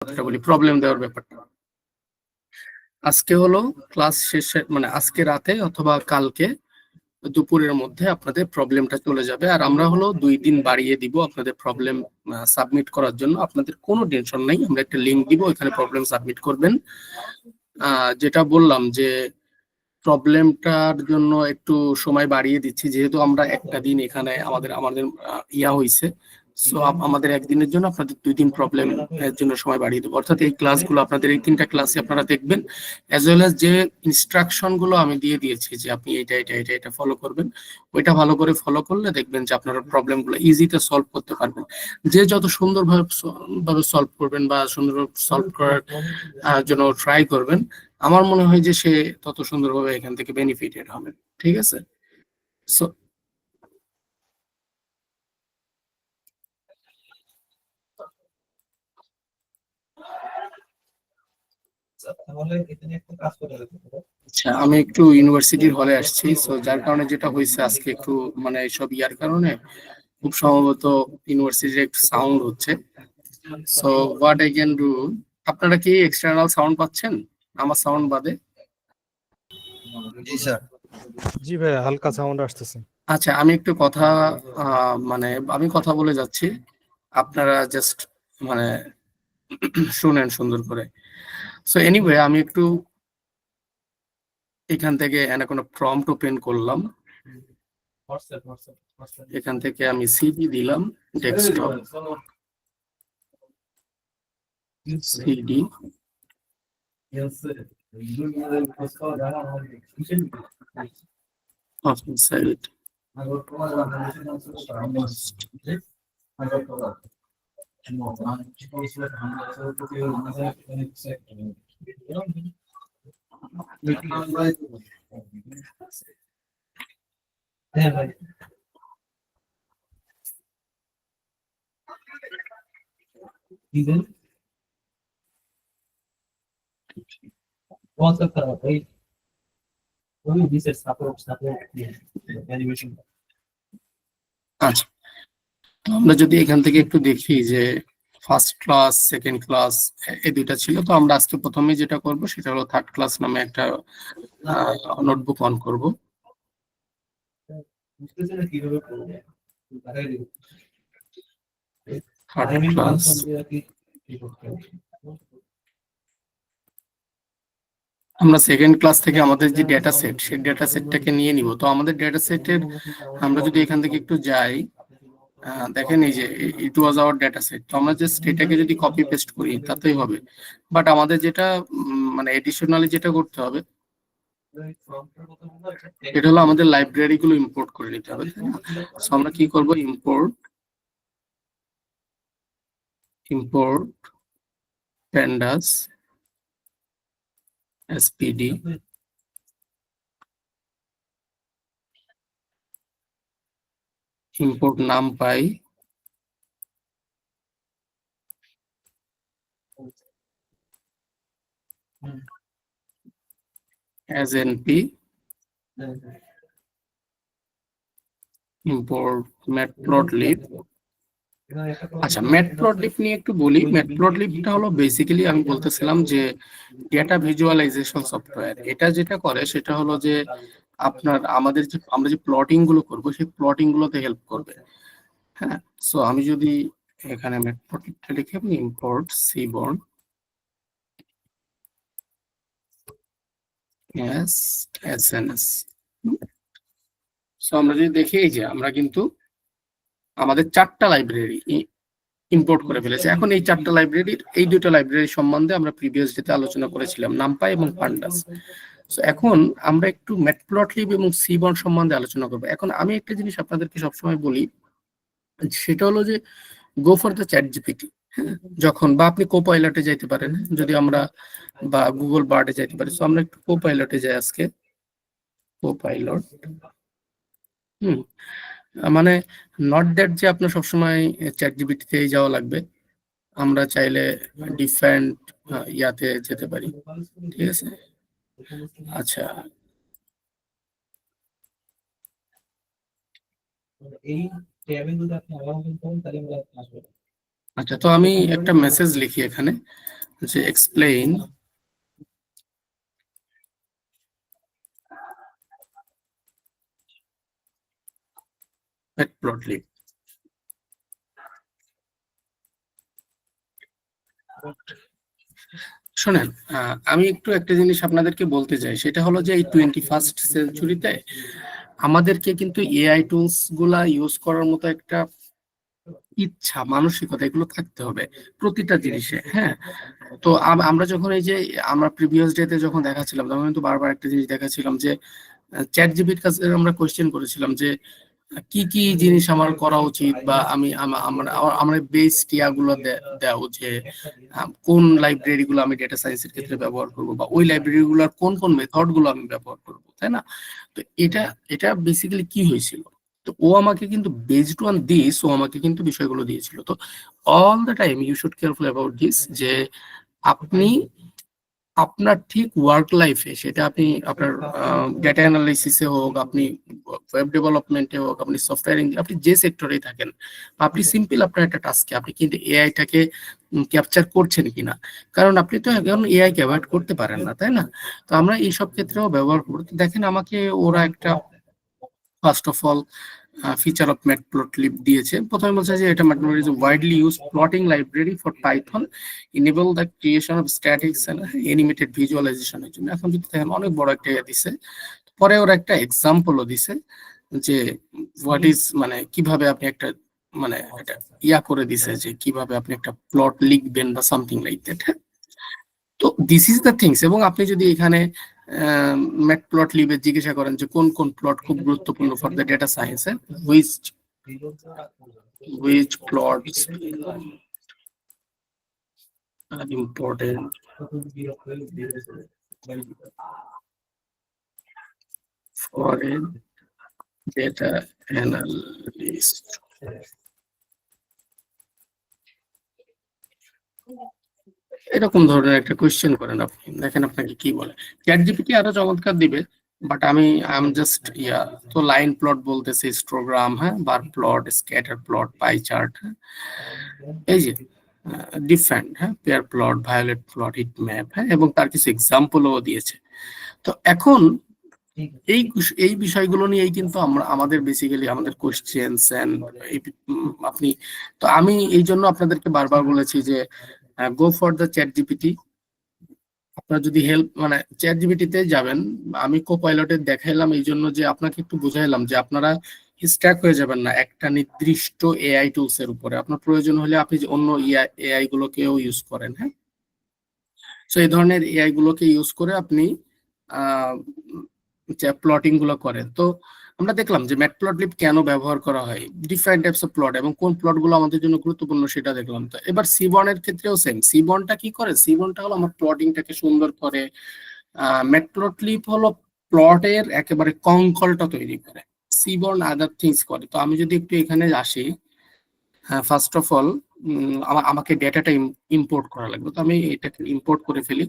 বলি প্রবলেম দেওয়ার ব্যাপারটা। আজকে হলো ক্লাস শেষে মানে আজকে রাতে অথবা কালকে দুপুরের মধ্যে আপনাদের প্রবলেমটা চলে যাবে। আর আমরা হলো 2 দিন বাড়িয়ে দিব আপনাদের প্রবলেম সাবমিট করার জন্য। আপনাদের কোনো টেনশন নাই, আমরা একটা লিঙ্ক দিব, ওখানে প্রবলেম সাবমিট করবেন। যেটা বললাম যে প্রবলেমটার জন্য একটু সময় বাড়িয়ে দিচ্ছি, যেহেতু আমরা একটা দিন এখানে আমাদের আমাদের ইয়া হয়েছে। সো আমাদের একদিনের জন্য আপনাদের 2 দিন প্রবলেম এর জন্য সময় বাড়িয়ে দেবো। অর্থাৎ এই ক্লাসগুলো আপনাদের এই 3টা ক্লাসে আপনারা দেখবেন, অ্যাজ ওয়েল অ্যাজ যে ইনস্ট্রাকশন গুলো আমি দিয়ে দিয়েছি যে আপনি এটা এটা এটা এটা ফলো করবেন, ওইটা ভালো করে ফলো করলে দেখবেন যে আপনারা প্রবলেম গুলো ইজিতে সলভ করতে পারবেন। যে যত সুন্দরভাবে সলভ করবেন বা সুন্দর সলভ করার জন্য ট্রাই করবেন, আমার মনে হয় যে সে তত সুন্দরভাবে এখান থেকে বেনিফিটেড হবে। ঠিক আছে? সো আচ্ছা, আমি একটু ইউনিভার্সিটির হলে আসছি, সো যার কারণে যেটা হয়েছে আজকে একটু মানে সব ইয়ার কারণে খুব সম্ভবত ইউনিভার্সিটির একটু সাউন্ড হচ্ছে। So what I can do, আপনারা কি এক্সটার্নাল সাউন্ড পাচ্ছেন আমার সাউন্ড বাদে? জি স্যার। জি ভাই, হালকা সাউন্ড আসতেছে। আচ্ছা, আমি একটু কথা মানে আমি কথা বলে যাচ্ছি, আপনারা জাস্ট মানে শুনেন সুন্দর করে। সো এনিওয়ে, আমি একটু এখান থেকে কোনো প্রম্পট ওপেন করলাম, এখান থেকে আমি সিডি দিলাম, ডেস্কটপ সিডি, অফিস সাইট, আচ্ছা, আমরা যদি এখান থেকে একটু দেখি যে ফার্স্ট ক্লাস সেকেন্ড ক্লাস এই দুইটা ছিল, তো আমরা আজকে প্রথমে যেটা করব সেটা হলো থার্ড ক্লাস নামে একটা নোটবুক অন করব। থার্ড ক্লাস, আমরা সেকেন্ড ক্লাস থেকে আমাদের যে ডেটা সেট সেই ডেটা সেটটাকে নিয়ে নিব। তো আমাদের ডেটা সেটের আমরা যদি এখান থেকে একটু যাই, দেখেন এই যে ইট ওয়াজ আওয়ার ডেটা সেট, তো আমরা জাস্ট এটাকে যদি কপি পেস্ট করি তাতেই হবে। বাট আমাদের যেটা মানে এডিশনালি যেটা করতে হবে এটা হলো আমাদের লাইব্রেরি গুলো ইম্পোর্ট করে নিতে হবে, তাই না? সো আমরা কি করব, import pandas spd import numpy as np, import matplotlib। আচ্ছা, ম্যাটপ্লটলিব নিয়ে একটু বলি। ম্যাটপ্লটলিবটা হলো বেসিক্যালি আমি বলতেছিলাম যে ডেটা ভিজুয়ালাইজেশন সফটওয়্যার। এটা যেটা করে সেটা হলো যে আপনার আমাদের যে আমরা যে প্লটিং গুলো করবো সেই প্লটিং গুলোতে হেল্প করবে। হ্যাঁ, সো আমি যদি এখানে ম্যাটপ্লটলিবটা লিখে আমি import seaborn S SNS. So আমরা যদি দেখি এই যে আমরা কিন্তু আমাদের 4টা লাইব্রেরি ইম্পোর্ট করে ফেলেছে। এখন এই 4টা লাইব্রেরির এই 2টা লাইব্রেরি সম্বন্ধে আমরা প্রিভিয়াস ডেতে আলোচনা করেছিলাম, নামপাই এবং পান্ডাস। সো এখন আমরা একটু ম্যাটপ্লটলিব এবং সিবর্ন সম্বন্ধে আলোচনা করবো। এখন আমি একটা জিনিস আপনাদেরকে সবসময় বলি, সেটা হলো যে go for the chat GPT. হ্যাঁ, যখন বা আপনি কোপাইলটে যাইতে পারেন, যদি আমরা বা গুগল বার্ডে যাইতে পারি। সো আমরা একটু কোপাইলটে যাই আজকে, কোপাইলট। মানে নট দ্যাট যে আপনার সবসময় চ্যাট জিপিটিতেই যাওয়া লাগবে, আমরা চাইলে ডিফারেন্ট ইয়াতে যেতে পারি। ঠিক আছে? আচ্ছা, এই ট্যাবে যদি আপনি অ্যালাউ করেন তাহলে আমরা আসবে। আচ্ছা, তো আমি একটা মেসেজ লিখি এখানে যে এক্সপ্লেইন matplotlib। শোনেন, আমি একটু একটা জিনিস আপনাদেরকে বলতে চাই, সেটা হলো যে এই 21st সেঞ্চুরিতে আমাদেরকে কিন্তু এআই টুলস গুলা ইউজ করার মতো একটা ইচ্ছা, মানসিকতা এগুলো থাকতে হবে প্রতিটা জিনিসে। হ্যাঁ, তো আমরা যখন এই যে আমরা প্রিভিয়াস ডেতে যখন দেখাচ্ছিলাম, তখন কিন্তু বারবার একটা জিনিস দেখাচ্ছিলাম যে চ্যাট জিপিটির কাছে আমরা কোয়েশ্চেন করেছিলাম যে কি কি জিনিস আমার করা উচিত, বা আমি আমরা বেস টিয়া গুলো দাও যে কোন লাইব্রেরি গুলো আমি ডেটা সায়েন্সের ক্ষেত্রে ব্যবহার করব, বা ওই লাইব্রেরি গুলোর কোন কোন মেথড গুলো আমি ব্যবহার করব, তাই না? তো এটা এটা বেসিক্যালি কি হয়েছিল, তো ও আমাকে কিন্তু বেসড অন দিস ও আমাকে কিন্তু বিষয়গুলো দিয়েছিল। তো all the time you should careful about this, যে আপনি আপনার ঠিক ওয়ার্ক লাইফে, সেটা আপনি আপনার ডেটা অ্যানালাইসিসে হোক, আপনি ওয়েব ডেভেলপমেন্টে হোক, আপনি সফটওয়্যার আপনি যে সেক্টরেই থাকেন, বা আপনি সিম্পল আপনার একটা টাস্কে আপনি কিন্তু এআইটাকে ক্যাপচার করছেন কিনা। কারণ আপনি তো এখন এআই কে অ্যাভয়েড করতে পারেন না, তাই না? তো আমরা এইসব ক্ষেত্রেও ব্যবহার করব। দেখেন, আমাকে ওরা একটা first of all feature of Matplotlib দিয়েছে। প্রথমে বলছে যে এটা Matplotlib is widely use plotting library for Python, enable the creation of statics and animated ভিজুয়ালাইজেশনের জন্য। এখন যদি দেখেন অনেক বড় একটা ইয়ে দিছে, পরে ওরা একটা এক্সাম্পলও দিছে যে হোয়াট ইজ, মানে কিভাবে আপনি একটা, মানে এটা ইয়া করে দিছে যে কিভাবে আপনি একটা প্লট লিখবেন বা সামথিং লাইক দ্যাট। তো দিস ইজ দ্য থিংস। এবং আপনি যদি এখানে ম্যাটপ্লটলিবে জিজ্ঞাসা করেন যে কোন কোন প্লট খুব গুরুত্বপূর্ণ for the data science, which plots are important for a data analyst, এরকম ধরনের একটা কোয়েশ্চেন করেন আপনি, দেখেন আপনাকে কি বলে। চ্যাট জিপিটি আরো চমৎকার দিবে, বাট আমি আই এম জাস্ট ইয়া। তো লাইন প্লট বলতেছে, হিস্টোগ্রাম, হ্যাঁ, bar plot, scatter plot, pie chart, হ্যাঁ, এই যে ডিফারেন্ট, হ্যাঁ, pair plot, violet plot, heat map, হ্যাঁ, এবং তার কিছু এক্সাম্পলও দিয়েছে। তো এখন এই বিষয়গুলো নিয়েই কিন্তু আমরা আমাদের বেসিক্যালি আমাদের কোশ্চেনস এন্ড আপনি, তো আমি এই জন্য আপনাদেরকে বারবার বলেছি যে go for the chat GPT. আপনার যদি হেল্প, মানে চ্যাট জিপিটিতে যাবেন, আমি কোপাইলটে দেখাইলাম এই জন্য যে আপনাকে একটু বুঝাইলাম যে আপনারা স্ট্যাক হয়ে যাবেন না একটা নির্দিষ্ট এআই টুলস এর উপরে। আপনার প্রয়োজন হলে আপনি যে অন্য এআই গুলোকেও ইউজ করেন, হ্যাঁ। সো এই ধরনের এআই গুলোকে ইউজ করে আপনি যে প্লটিং গুলো করেন। তো আমরা দেখলাম যে ম্যাটপ্লটলিব কেন ব্যবহার করা হয়, ডিফারেন্ট টাইপস অফ প্লট, এবং কোন প্লট গুলো আমাদের জন্য গুরুত্বপূর্ণ সেটা দেখলাম। তো এবার সিবনের ক্ষেত্রেও সেম। সিবনটা কি করে? সিবনটা হলো আমার প্লটিংটাকে সুন্দর করে। ম্যাটপ্লটলিব হলো প্লটের একেবারে কঙ্কলটা তৈরি করে, সিবন আদার থিংস করে। তো আমি যদি একটু এখানে আসি, হ্যাঁ, ফার্স্ট অফ অল আমাকে ডেটাটা ইম্পোর্ট করা লাগবে। তো আমি এটাকে ইম্পোর্ট করে ফেলি।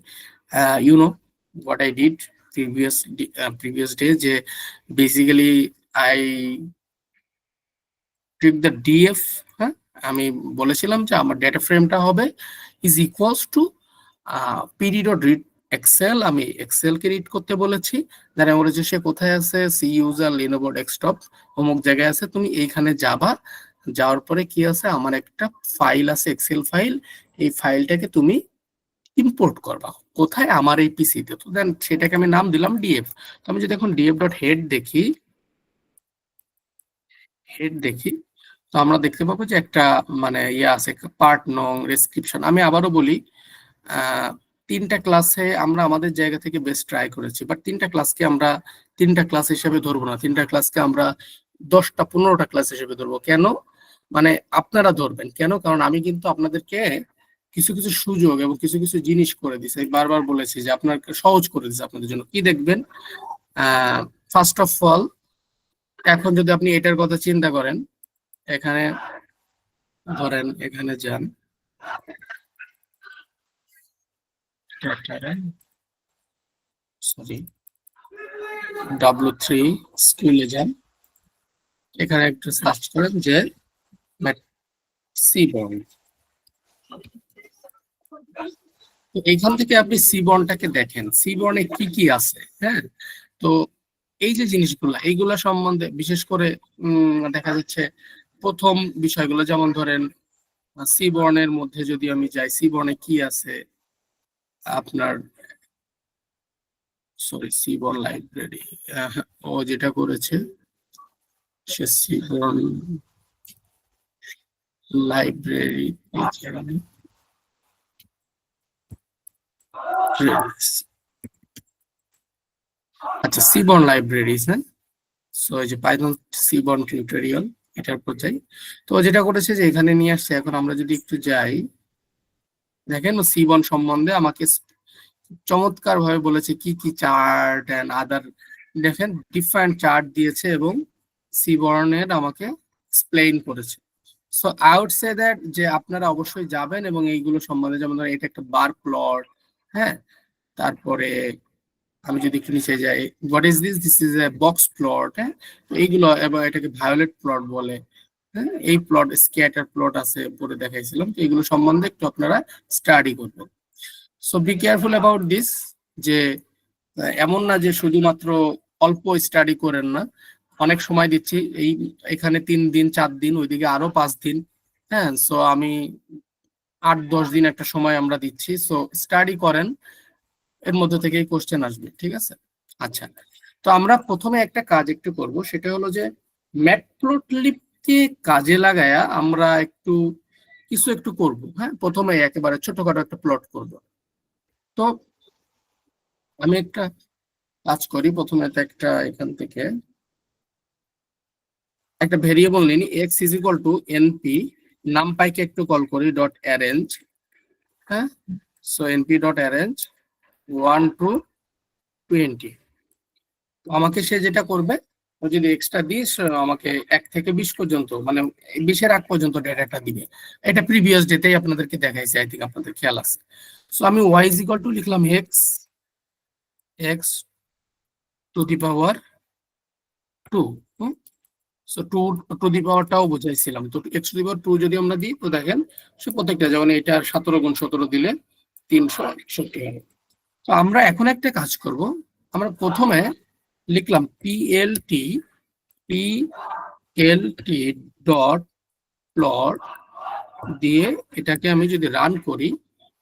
You know what I did previous day, যে basically I trick the DF. হ্যাঁ, আমি বলেছিলাম যে আমার ডেটা ফ্রেমটা হবে is equals to PD dot read excel. আমি এক্সেল কে রিড করতে বলেছি। দেন আমি বলেছি সে কোথায় আছে, সি ইউজার লিনোভো ডেস্কটপ অমুক জায়গায় আছে, তুমি এইখানে যাবা। যাওয়ার পরে কি আছে, আমার একটা ফাইল আছে, এক্সেল ফাইল। এই ফাইলটাকে তুমি ইম্পোর্ট করবা কোথায়, আমার এই পিসিতে। তো দেন সেটাকে আমি নাম দিলাম ডিএফ। তো আমি যদি এখন ডিএফ ডট হেড দেখি, তো আমরা দেখতে পাবো যে একটা, মানে ইয়ে আছে, পার্ট নং, রেসক্রিপশন। আমি আবারও বলি, আহ, তিনটা ক্লাসে আমরা আমাদের জায়গা থেকে বেস্ট ট্রাই করেছি, বাট তিনটা ক্লাসকে আমরা তিনটা ক্লাস হিসেবে ধরবো না, তিনটা ক্লাসকে আমরা 10টা 15টা ক্লাস হিসেবে ধরবো। কেন? মানে আপনারা ধরবেন কেন? কারণ আমি কিন্তু আপনাদেরকে কিছু কিছু সুযোগ এবং কিছু কিছু জিনিস করে দিছি। আমি বারবার বলেছি যে আপনাকে সহজ করে দিচ্ছে আপনাদের জন্য। কি দেখবেন, ফার্স্ট অফ অল, এখন যদি আপনি এটার কথা চিন্তা করেন, এখানে ধরেন, এখানে যান, সরি, W3 স্কুলে যান, এখানে একটু সার্চ করেন যে সিবন, তো এইখান থেকে আপনি সি বন্ডটাকে দেখেন, সি বন্ডে কি কি আছে। হ্যাঁ, তো এই যে জিনিসগুলা, এইগুলা সম্বন্ধে বিশেষ করে দেখা যাচ্ছে প্রথম বিষয়গুলো, যেমন ধরেন সি বর্ণের মধ্যে যদি আমি যাই, সি বর্ণে কি আছে আপনার, সরি সি বর্ণ লাইব্রেরি, ও যেটা করেছে সে সি বর্ণ লাইব্রেরি, আচ্ছা সি বর্ণ লাইব্রেরিজ, হ্যাঁ। সো এই যে পাইথন সি বর্ণ টিউটোরিয়াল, এটার উপর যাই। তো যেটা করেছে যে এখানে নিয়ে আসছে, এখন আমরা যদি একটু যাই, দেখেন সি বর্ণ সম্বন্ধে আমাকে চমৎকার ভাবে বলেছে কি কি চার্ট এন্ড আদার, দেখেন ডিফারেন্ট চার্ট দিয়েছে এবং সি বর্ণের আমাকে এক্সপ্লেইন করেছে। So I would say that যে আপনারা অবশ্যই যাবেন এবং এইগুলো সম্বন্ধে, যেমন ধরেন এটা একটা বার প্লট, হ্যাঁ। তারপরে আমি যদি একটু নিচে যাই, what is this, this is A box plot, হ্যাঁ। তো এইগুলো, এবং এটাকে ভায়োলেট প্লট বলে, হ্যাঁ। এই প্লট স্ক্যাটার প্লট আছে পরে দেখাইছিলাম, তো এইগুলো সম্বন্ধে একটু আপনারা স্টাডি করবেন। So be careful about this, যে এমন না যে শুধুমাত্র অল্প স্টাডি করেন না, অনেক সময় দিচ্ছি, এই এখানে 3 দিন 4 দিন, ওইদিকে আরো 5 দিন, হ্যাঁ। সো আমি 8-10 দিন একটা সময় আমরা দিচ্ছি, সো স্টাডি করেন, এর মধ্যে থেকেই কোশ্চেন আসবে, ঠিক আছে। আচ্ছা, তো আমরা প্রথমে একটা কাজ একটু করব, সেটা হলো যে ম্যাটপ্লটলিবকে কাজে লাগায়া আমরা একটু করব, হ্যাঁ। প্রথমে একেবারে ছোটখাটো একটা প্লট করব। তো আমি একটা কাজ করি, প্রথমে তো একটা এখান থেকে একটা ভেরিয়েবল নিই, X is equal to NP, নামপাইকে একটু কল করি, ডট অ্যারেঞ্জ, হ্যাঁ। So NP dot arrange 1 to 20। আমাকে সে যেটা করবে, ও যদি এক্সট্রা দিস আমাকে 1 থেকে 20 পর্যন্ত, মানে 20-এর আগ পর্যন্ত ডেটাটা দিবে। এটা প্রিভিয়াস ডেতেই আপনাদেরকে দেখাইছে, আই থিঙ্ক আপনাদের খেয়াল আছে। সো আমি ওয়াই ইজ ইকুয়াল টু লিখলাম X, X to the power 2, so 2 to the পাওয়ারটাও বুঝাইছিলাম। তো এক্স টু দি পাওয়ার 2 যদি আমরা দিই, তো দেখেন সে প্রত্যেকটা, যেমন এটা 17 গুণ 17 দিলে 361 হবে। তো আমরা এখন একটা কাজ করব, আমরা প্রথমে লিখলাম পিএলটি ডট প্লট দিয়ে, এটাকে আমি যদি রান করি,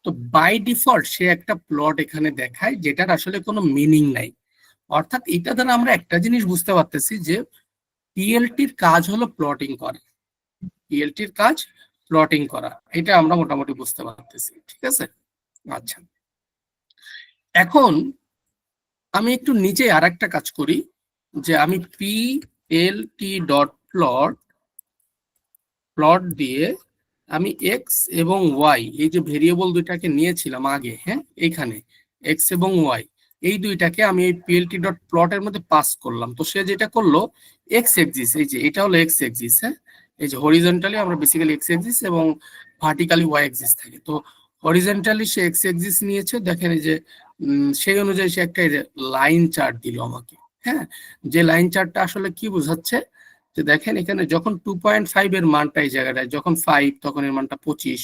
তো বাই ডিফল্ট সে একটা প্লট এখানে দেখায় যেটার আসলে কোনো মিনিং নাই। অর্থাৎ এটা দ্বারা আমরা একটা জিনিস বুঝতে পারতেছি যে পিএলটির কাজ হলো প্লটিং করা, পিএলটির কাজ প্লটিং করা, এটা আমরা মোটামুটি বুঝতে পারতেছি, ঠিক আছে। আচ্ছা, এখন আমি একটু নিচে আর একটা কাজ করি, যে আমি পিএলটি ডট প্লট দিয়ে আমি এক্স এবং ওয়াই, এই যে ভেরিয়েবল দুইটাকে নিয়েছিলাম আগে, হ্যাঁ, এইখানে এক্স এবং ওয়াই, এই দুইটাকে আমি এই পিএলটি ডট প্লটের মধ্যে পাস করলাম। তো সে যেটা করলো, এক্স এক্সিস, এই যে এটা হলো এক্স এক্সিস, হ্যাঁ। এই যে হরিজন্টালি আমরা বেসিক্যালি এক্স এক্সিস এবং ভার্টিক্যালি ওয়াই এক্সিস থাকে। তো হরিজন্টালি সে এক্স এক্সিস নিয়েছে, দেখেন এই যে সেই অনুযায়ী সে একটা লাইন চার্ট দিল আমাকে, হ্যাঁ। যে লাইন চার্টটা আসলে কি বোঝাচ্ছে, যে দেখেন এখানে যখন 2.5 এর মানটা এই জায়গাটায়, যখন 5 তখন এর মানটা 25,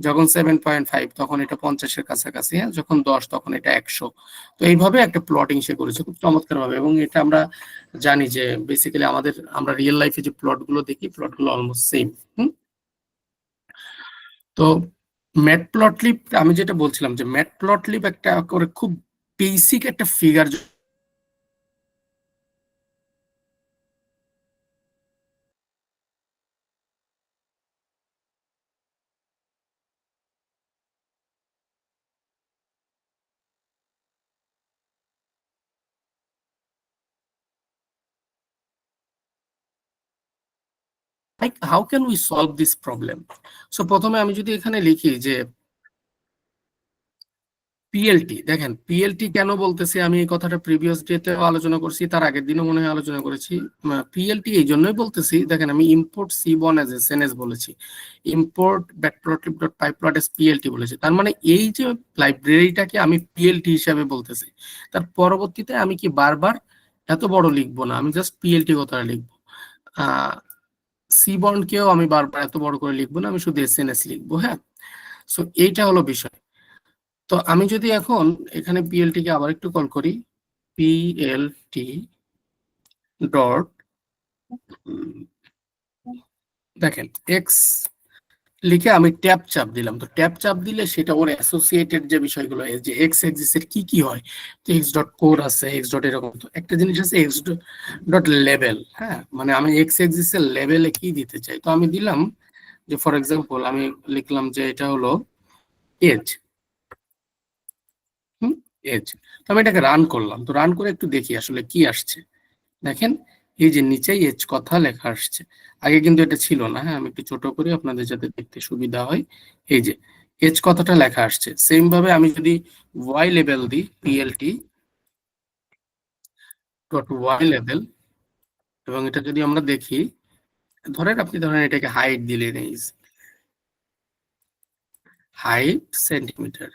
যখন 7.5 তখন এটা 50-এর কাছাকাছি, হ্যাঁ, যখন 10 তখন এটা 100। তো এইভাবে একটা প্লটিং সে করেছে খুব চমৎকার ভাবে, এবং এটা আমরা জানি যে বেসিক্যালি আমরা রিয়েল লাইফে যে প্লট গুলো দেখি, প্লট গুলো অলমোস্ট সেম। তো ম্যাটপ্লটলিব, আমি যেটা বলছিলাম যে ম্যাটপ্লটলিব একটা করে খুব বেসিক একটা figure, like how can we solve this problem? So প্রথমে আমি যদি এখানে লিখি যে পিএলটি, দেখেন পিএলটি কেন বলতেছি, আমি এই কথাটা প্রিভিয়াস ডেতে আলোচনা করছি, তার আগের দিনও মনে হয় আলোচনা করেছি। পিএলটি এই জন্যই বলতেছি, দেখেন আমি ইম্পোর্ট সিবন অ্যাজ এসএনএস বলেছি, import ব্যাকপ্লটলিব dot pyplot S PLT বলেছি, তার মানে এই যে লাইব্রেরিটাকে আমি পিএলটি হিসাবে বলতেছি। তার পরবর্তীতে আমি কি বারবার এত বড় লিখবো না, আমি জাস্ট পিএলটি কথাটা লিখবো। সিবনকেও আমি বারবার এত বড় করে লিখবো না, আমি শুধু এসএনএস লিখবো, হ্যাঁ। সো এইটা হলো বিষয়। তো আমি যদি এখন এখানে পিএলটি কে আবার একটু কল করি, পিএলটি ডট, দেখেন এক্স লিখে আমি ট্যাব চাপ দিলাম। তো ট্যাব চাপ দিলে সেটা ওর অ্যাসোসিয়েটেড যে বিষয়গুলো যে এক্স এক্সিস এর কি কি হয়, তো এক্স ডট কোর আছে, এক্স ডট এরকম। তো একটা জিনিস আছে এক্স ডট লেভেল, হ্যাঁ, মানে আমি এক্স এক্সিস এর লেভেলে কি দিতে চাই। তো আমি দিলাম যে ফর এক্সাম্পল আমি লিখলাম যে এটা হলো এজ, এজ। তো আমি এটাকে রান করলাম। তো রান করে একটু দেখি আসলে কি আসছে। দেখেন এই যে নিচেই এজ কথা লেখা আসছে, আগে কিন্তু এটা ছিল না। হ্যাঁ, আমি একটু ছোট করে আপনাদের যাতে দেখতে সুবিধা হয়, এই যে এজ কথাটা লেখা আসছে। সেম ভাবে আমি যদি ওয়াই লেভেল দিই, পিএলটি ডট ওয়াই লেভেল, এবং এটা যদি আমরা দেখি, ধরেন এটাকে হাইট দিলেন, এই হাইট সেন্টিমিটার।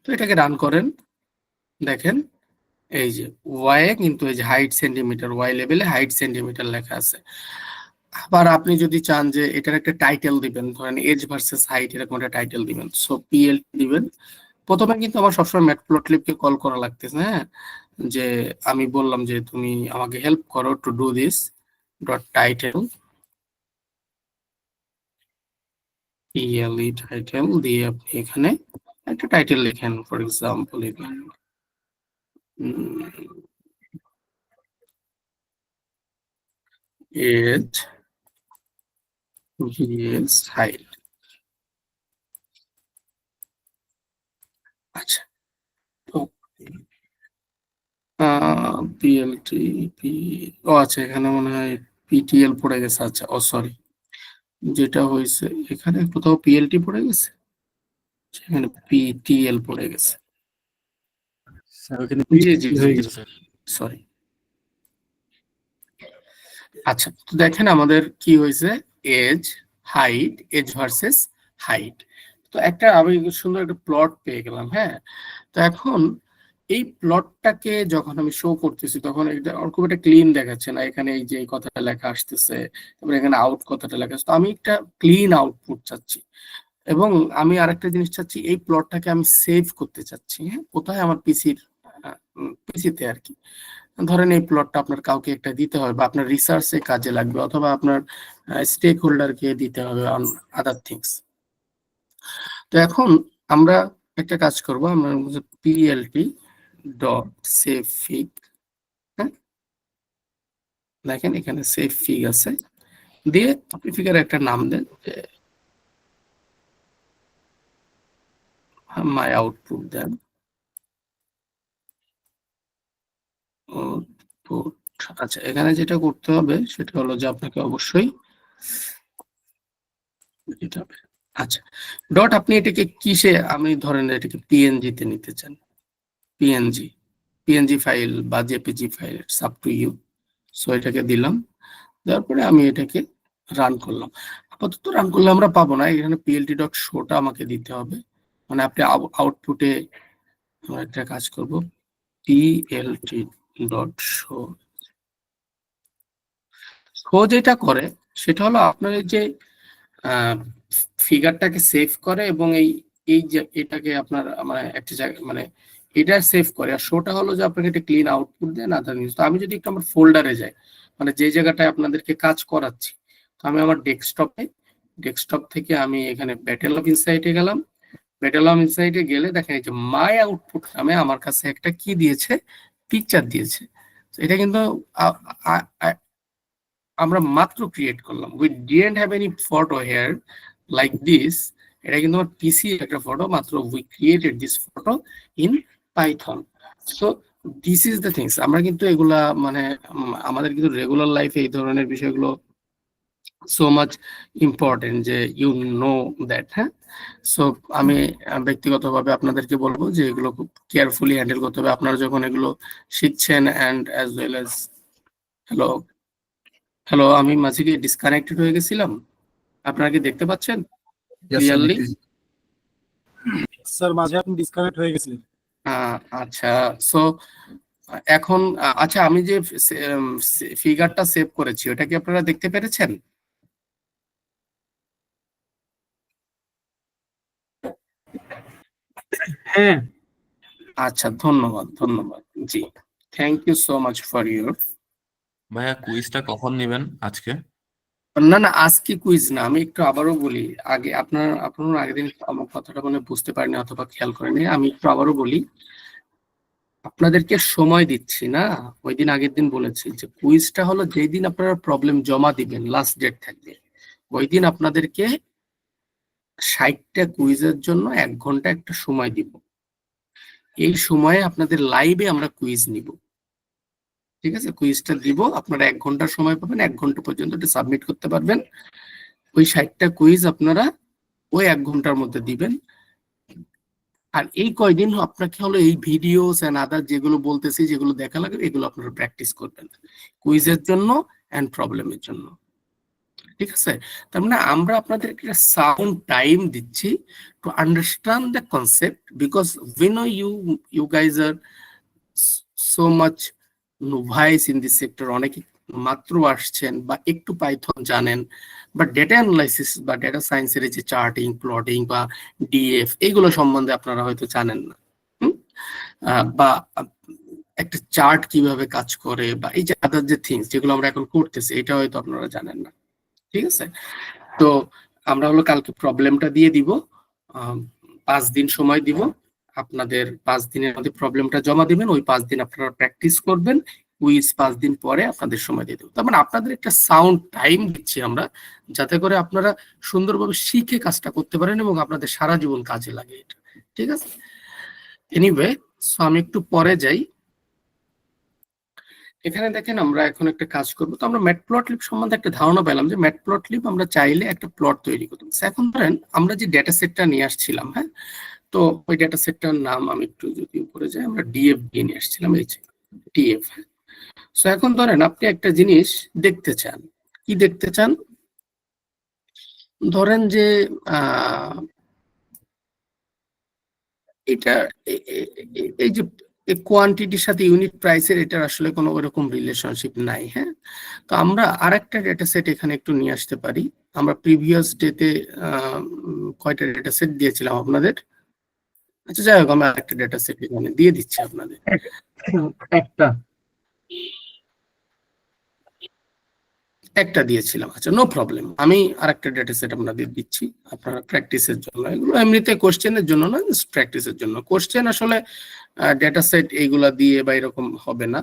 তো এটাকে রান করেন, দেখেন এই যে ওয়াই এ কিন্তু এই যে হাইট সেন্টিমিটার, ওয়াই লেভেলে হাইট সেন্টিমিটার লেখা আছে। আবার আপনি যদি চান যে এটার একটা টাইটেল দিবেন, ধরেন এজ ভার্সেস হাইট এরকম একটা টাইটেল দিবেন, সো পিএল দিবেন। প্রথমে কিন্তু আমার সবসময় ম্যাটপ্লটলিবকে কল করা লাগতেছে, হ্যাঁ, যে আমি বললাম যে তুমি আমাকে হেল্প করো to do this dot title, পিএলই title দিয়ে আপনি এখানে একটা টাইটেল লেখেন, ফর এক্সাম্পল এখানে এজ ভিএস হাইট। আচ্ছা, তো পিএলটি পি, ও আচ্ছা এখানে মনে হয় পিটিএল পড়ে গেছে। আচ্ছা, ও সরি, যেটা হয়েছে এখানে কোথাও পিএলটি পড়ে গেছে, সেখানে পিটিএল পড়ে গেছে। স্যার ওখানে জি জি PTL হয়ে জি, গেছে স্যার। সরি। আচ্ছা, তো দেখেন আমাদের কি হয়েছে, age height, age versus height. তো একটা আমি সুন্দর একটা প্লট পেয়ে গেলাম। হ্যাঁ, তো এখন এই প্লটটাকে যখন আমি শো করতেছি তখন এটা ওর খুব একটা ক্লিন দেখাচ্ছে না। এখানে এই যে এই কথাটা লেখা আসতেছে, তারপরে এখানে আউট কথাটা লেখা আসছে। তো আমি একটা ক্লিন আউটপুট চাচ্ছি, এবং আমি আরেকটা জিনিস চাচ্ছি, এই প্লটটাকে আমি সেভ করতে চাচ্ছি। হ্যাঁ, কোথায়, আমার পিসিতে আর কি। ধরেন এই প্লটটা আপনার কাউকে একটা দিতে হবে, বা আপনার রিসার্চে কাজে লাগবে, অথবা আপনার স্টেক হোল্ডারকে দিতে হবে অন আদার থিংস। তো এখন আমরা একটা কাজ করব, আমরা পিএলটি ডট সেভ ফিগ, হ্যাঁ, দেখেন এখানে সেভ ফিগ আছে, দিয়ে আপনি ফিগারে একটা নাম দেন, মাই আউটপুট দেন, আউটপুট। আচ্ছা, এখানে যেটা করতে হবে সেটা হলো যে আপনাকে অবশ্যই দিতে হবে। আচ্ছা, ডট আপনি এটাকে কিসে, আমি ধরেন এটাকে পিএনজি তে নিতে চান, পিএনজি, পিএনজি ফাইল বা JPG file, it's up to you. So এটাকে দিলাম, দেওয়ার পরে আমি এটাকে রান করলাম। আপাতত রান করলে আমরা পাবো না, এখানে পিএলটি ডট শোটা আমাকে দিতে হবে। মানে আপনি আউটপুটে, আমরা একটা কাজ করব, পিএলটি ডট শো। শো যেটা করে সেটা হলো আপনার এই যে ফিগারটাকে সেভ করে, এবং এই এই যে এটাকে আপনার মানে একটা জায়গা মানে এটা সেভ করে। আর শোটা হলো যে আপনাকে একটা ক্লিন আউটপুট দেয় না আদার জিনিস। তো আমি যদি একটু আমার ফোল্ডারে যাই, মানে যে জায়গাটায় আপনাদেরকে কাজ করাচ্ছি, তো আমি আমার ডেস্কটপ থেকে আমি এখানে ব্যাটেল অফ ইনসাইটে গেলাম। ব্যাটেল অফ ইনসাইটে গেলে দেখেন এই যে মাই আউটপুট নামে আমার কাছে একটা কি দিয়েছে, পিকচার দিয়েছে। তো এটা কিন্তু আ- আ- আ- আমরা মাত্র ক্রিয়েট করলাম, we didn't have any photo here like this. এটা কিন্তু আমার পিসি একটা ফটো, মাত্র we created this photo in Python. So this is the things. আমরা কিন্তু এগুলা মানে আমাদের কিন্তু রেগুলার লাইফে এই ধরনের বিষয়গুলো সো মাচ ইম্পর্টেন্ট যে ইউ নো দ্যাট। হ্যাঁ, সো আমি ব্যক্তিগতভাবে আপনাদেরকে বলবো যে এগুলো খুব কেয়ারফুলি হ্যান্ডেল করতে হবে আপনারা যখন এগুলো শিখছেন, and as well as, hello, hello, আমি মাঝে কি ডিসকানেক্টেড হয়ে গেছিলাম? আপনারা কি দেখতে পাচ্ছেন Yes, sir, ক্লিয়ারলি? দেখতেছি। স্যার মাঝে আপনি ডিসকানেক্ট হয়ে গেছিলেন। আচ্ছা, সো এখন আচ্ছা, আমি যে ফিগারটা সেভ করেছি ওটা কি আপনারা দেখতে পেরেছেন? হ্যাঁ আচ্ছা, ধন্যবাদ ধন্যবাদ। জি, thank you so much for your. ভাইয়া কুইজটা কখন নেবেন আজকে? না না, আজকে কুইজ না, আমি একটু আবারও বলি। আগে আপনার আগের দিন আমার কথাটা মানে বুঝতে পারেনি অথবা খেয়াল করেনি, আমি একটু আবারও বলি। আপনাদেরকে সময় দিচ্ছি না, ওই দিন আগের দিন বলেছি যে কুইজটা হলো যেই দিন আপনারা প্রবলেম জমা দিবেন, লাস্ট ডেট থাকবে ওই দিন আপনাদেরকে 60টা কুইজের জন্য 1 ঘন্টা একটা সময় দিব। এই সময়ে আপনাদের লাইভে আমরা কুইজ নিব, ঠিক আছে? কুইজটা দিব, আপনারা 1 ঘন্টার সময় পাবেন, 1 ঘন্টা পর্যন্ত এটা সাবমিট করতে পারবেন। ওই 60টা কুইজ আপনারা ওই 1 ঘন্টার মধ্যে দিবেন। আর এই কয়দিন আপনাকে হলো এই ভিডিওস এন্ড আদার যেগুলো বলতেছি, যেগুলো দেখা লাগে, এগুলো আপনারা প্র্যাকটিস করবেন কুইজের জন্য এন্ড প্রবলেমের জন্য, ঠিক আছে? তার মানে আমরা আপনাদের একটা সাউন্ড টাইম দিচ্ছি to understand the concept, because we know you guys are so much novice in this sector. অনেকে মাত্র আসছেন বা একটু পাইথন জানেন, বা ডেটা অ্যানালাইসিস বা ডেটা সায়েন্সের যে চার্টিং, প্লটিং বা ডিএফ, এইগুলো সম্বন্ধে আপনারা হয়তো জানেন না। বা একটা চার্ট কিভাবে কাজ করে, বা এই যে আদার যে থিংস যেগুলো আমরা এখন করতেছি, এটা হয়তো আপনারা জানেন না, ঠিক আছে? তো আমরা হলো কালকে প্রবলেমটা দিয়ে দিব, 5 দিন সময় দিব আপনাদের। 5 দিনের মধ্যে প্রবলেমটা জমা দিবেন, ওই 5 দিন আপনারা প্র্যাকটিস করবেন, কুইজ 5 দিন পরে আপনাদের সময় দিয়ে দেবো। তার মানে আপনাদের একটা সাউন্ড টাইম দিচ্ছি আমরা, যাতে করে আপনারা সুন্দরভাবে শিখে কাজটা করতে পারেন এবং আপনাদের সারা জীবন কাজে লাগে এটা, ঠিক আছে? এনিওয়ে, সো আমি একটু পরে যাই। এখানে দেখেন আমরা এখন একটা কাজ করবো। তো আমরা ম্যাটপ্লটলিব সম্বন্ধে একটা ধারণা পেলাম যে ম্যাটপ্লটলিব আমরা চাইলে একটা প্লট তৈরি করতে পারি। এখন ধরেন আমরা যে ডেটা সেটটা নিয়ে আসছিলাম, হ্যাঁ, তো ওই ডেটা সেটটার নাম আমি একটু যদি উপরে যাই, আমরা ডিএফ দিয়ে নিয়ে আসছিলাম, এই যে ডিএফ। সো এখন ধরেন আপনি একটা জিনিস দেখতে চান, কি দেখতে চান? ধরেন যে এটা এই যে কোয়ান্টিটির সাথে ইউনিট প্রাইসের এটার আসলে কোনো ওরকম রিলেশনশিপ নাই, হ্যাঁ। তো আমরা আরেকটা ডেটা সেট এখানে একটু নিয়ে আসতে পারি। আমরা প্রিভিয়াস ডেতে কয়টা ডেটা সেট দিয়েছিলাম আপনাদের? আচ্ছা, যাই হোক, আমরা আরেকটা ডেটা সেট এখানে দিয়ে দিচ্ছি আপনাদের। একটা দিয়েছিলাম, আচ্ছা, নো প্রবলেম। আমি আরেকটা ডেটা সেট আপনাদের দিচ্ছি আপনারা প্র্যাকটিসের জন্য। এগুলো এমনিতে কোশ্চেনের জন্য না, জাস্ট প্র্যাকটিসের জন্য। কোশ্চেন আসলে ডেটা সেট এইগুলা দিয়ে বা এরকম হবে না,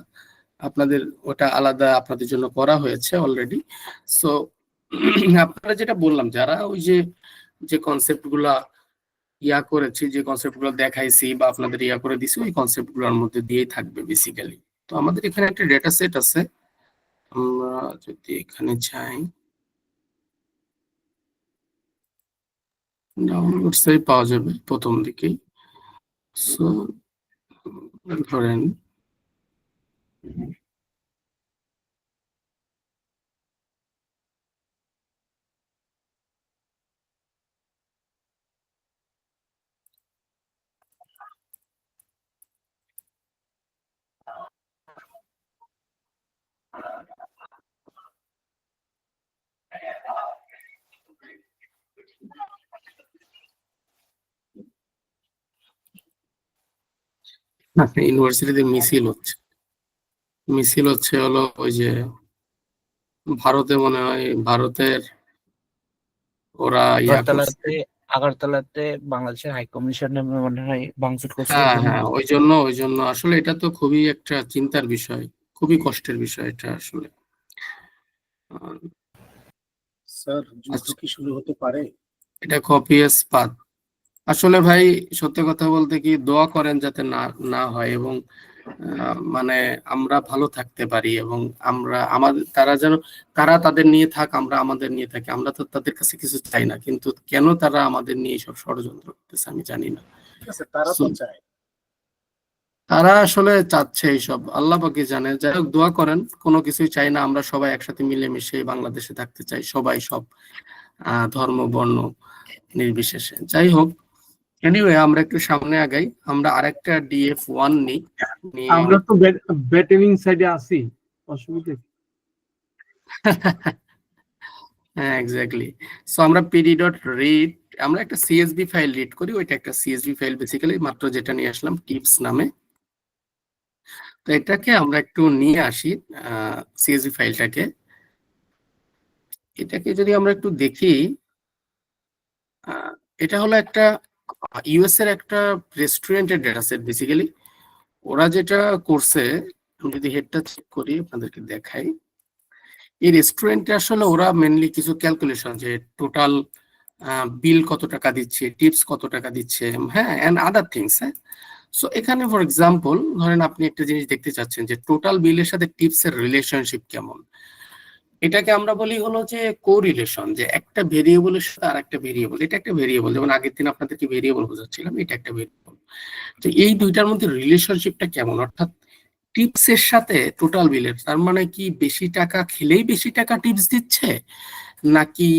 আপনাদের ওটা আলাদা আপনাদের জন্য করা হয়েছে অলরেডি। সো আপনারা যেটা বললাম, যারা ওই যে কনসেপ্ট গুলা করেছি, যে কনসেপ্ট গুলো দেখাইছি বা আপনাদের করে দিছি, ওই কনসেপ্ট গুলোর মধ্যে দিয়েই থাকবে বেসিক্যালি। তো আমাদের এখানে একটা ডেটা সেট আছে, আমরা যদি এখানে যাই, ডাউনলোডসে পাওয়া যাবে প্রথম দিকেই। সো ধরেন ইউনিভার্সিটিতে মিছিল হচ্ছে হলো ওই যে ভারতে, মনে হয় ভারতের ওরা করছে। আগরতলাতে বাংলাদেশের হাই কমিশনে মনে হয় ভাঙচুর করছে। হ্যাঁ হ্যাঁ, ওই জন্য আসলে এটা তো খুবই একটা চিন্তার বিষয়, খুবই কষ্টের বিষয় এটা আসলে। স্যার, যুদ্ধ কি শুরু হতে পারে? এটা কপিয়াস পাত। আসলে ভাই, সত্যি কথা বলতে কি, দোয়া করেন যাতে না না হয়, এবং মানে আমরা ভালো থাকতে পারি, এবং আমরা আমাদের তারা তাদের নিয়ে থাক, আমরা আমাদের নিয়ে থাকি। আমরা তো তাদের কাছে কিছু চাই না, কিন্তু কেন তারা আমাদের নিয়ে সব ষড়যন্ত্র করতেছে আমি জানি না। ঠিক আছে, তারা তো চায়। তারা আসলে চাচ্ছে এইসব, আল্লাহ পাকই জানে। যাই হোক, দোয়া করেন, কোনো কিছুই চাই না, আমরা সবাই একসাথে মিলেমিশে বাংলাদেশে থাকতে চাই, সবাই, সব ধর্ম বর্ণ নির্বিশেষে। যাই হোক, এনিওয়ে, আমরা একটু সামনে আগাই। আমরা আরেকটা DF1 নিই। আমরা তো ব্যাটেলিং সাইডে আছি, অসুবিধা হ্যাঁ, এক্স্যাক্টলি। সো আমরা পিডি ডট রিড, আমরা একটা সিএসভি ফাইল রিড করি, ওইটা একটা সিএসভি ফাইল বেসিক্যালি, মাত্র যেটা নিয়ে আসলাম টিপস নামে। তো এটাকে আমরা একটু নিয়ে আসি সিএসভি ফাইলটাকে। এটাকে যদি আমরা একটু দেখি, এটা হলো একটা ইউএস এর একটা রেস্টুরেন্টের ডেটা সেট বেসিক্যালি। ওরা যেটা করছে, আমি যদি হেডটা চেক করি আপনাদেরকে দেখাই, এই রেস্টুরেন্টে আসলে ওরা মেনলি কিছু ক্যালকুলেশন, যে টোটাল বিল কত টাকা দিচ্ছে, টিপস কত টাকা দিচ্ছে, হ্যাঁ, এন্ড আদার থিংস। হ্যাঁ, সো এখানে ফর এক্সাম্পল ধরেন আপনি একটা জিনিস দেখতে চাচ্ছেন যে টোটাল বিলের সাথে টিপস এর রিলেশনশিপ কেমন। এটাকে আমরা বলি হলো যে কোরিলেশন, যে একটা ভেরিয়েবলের সাথে আর একটা ভেরিয়েবল, এটা একটা ভেরিয়েবল, যেমন আগের দিন আপনাদেরকে ভেরিয়েবল বোঝাচ্ছিলাম, এটা একটা ভেরিয়েবল। তো এই দুইটার মধ্যে রিলেশনশিপটা কেমন, অর্থাৎ টিপস এর সাথে টোটাল বিলের, তার মানে কি বেশি টাকা খেলেই বেশি টাকা টিপস দিচ্ছে, নাকি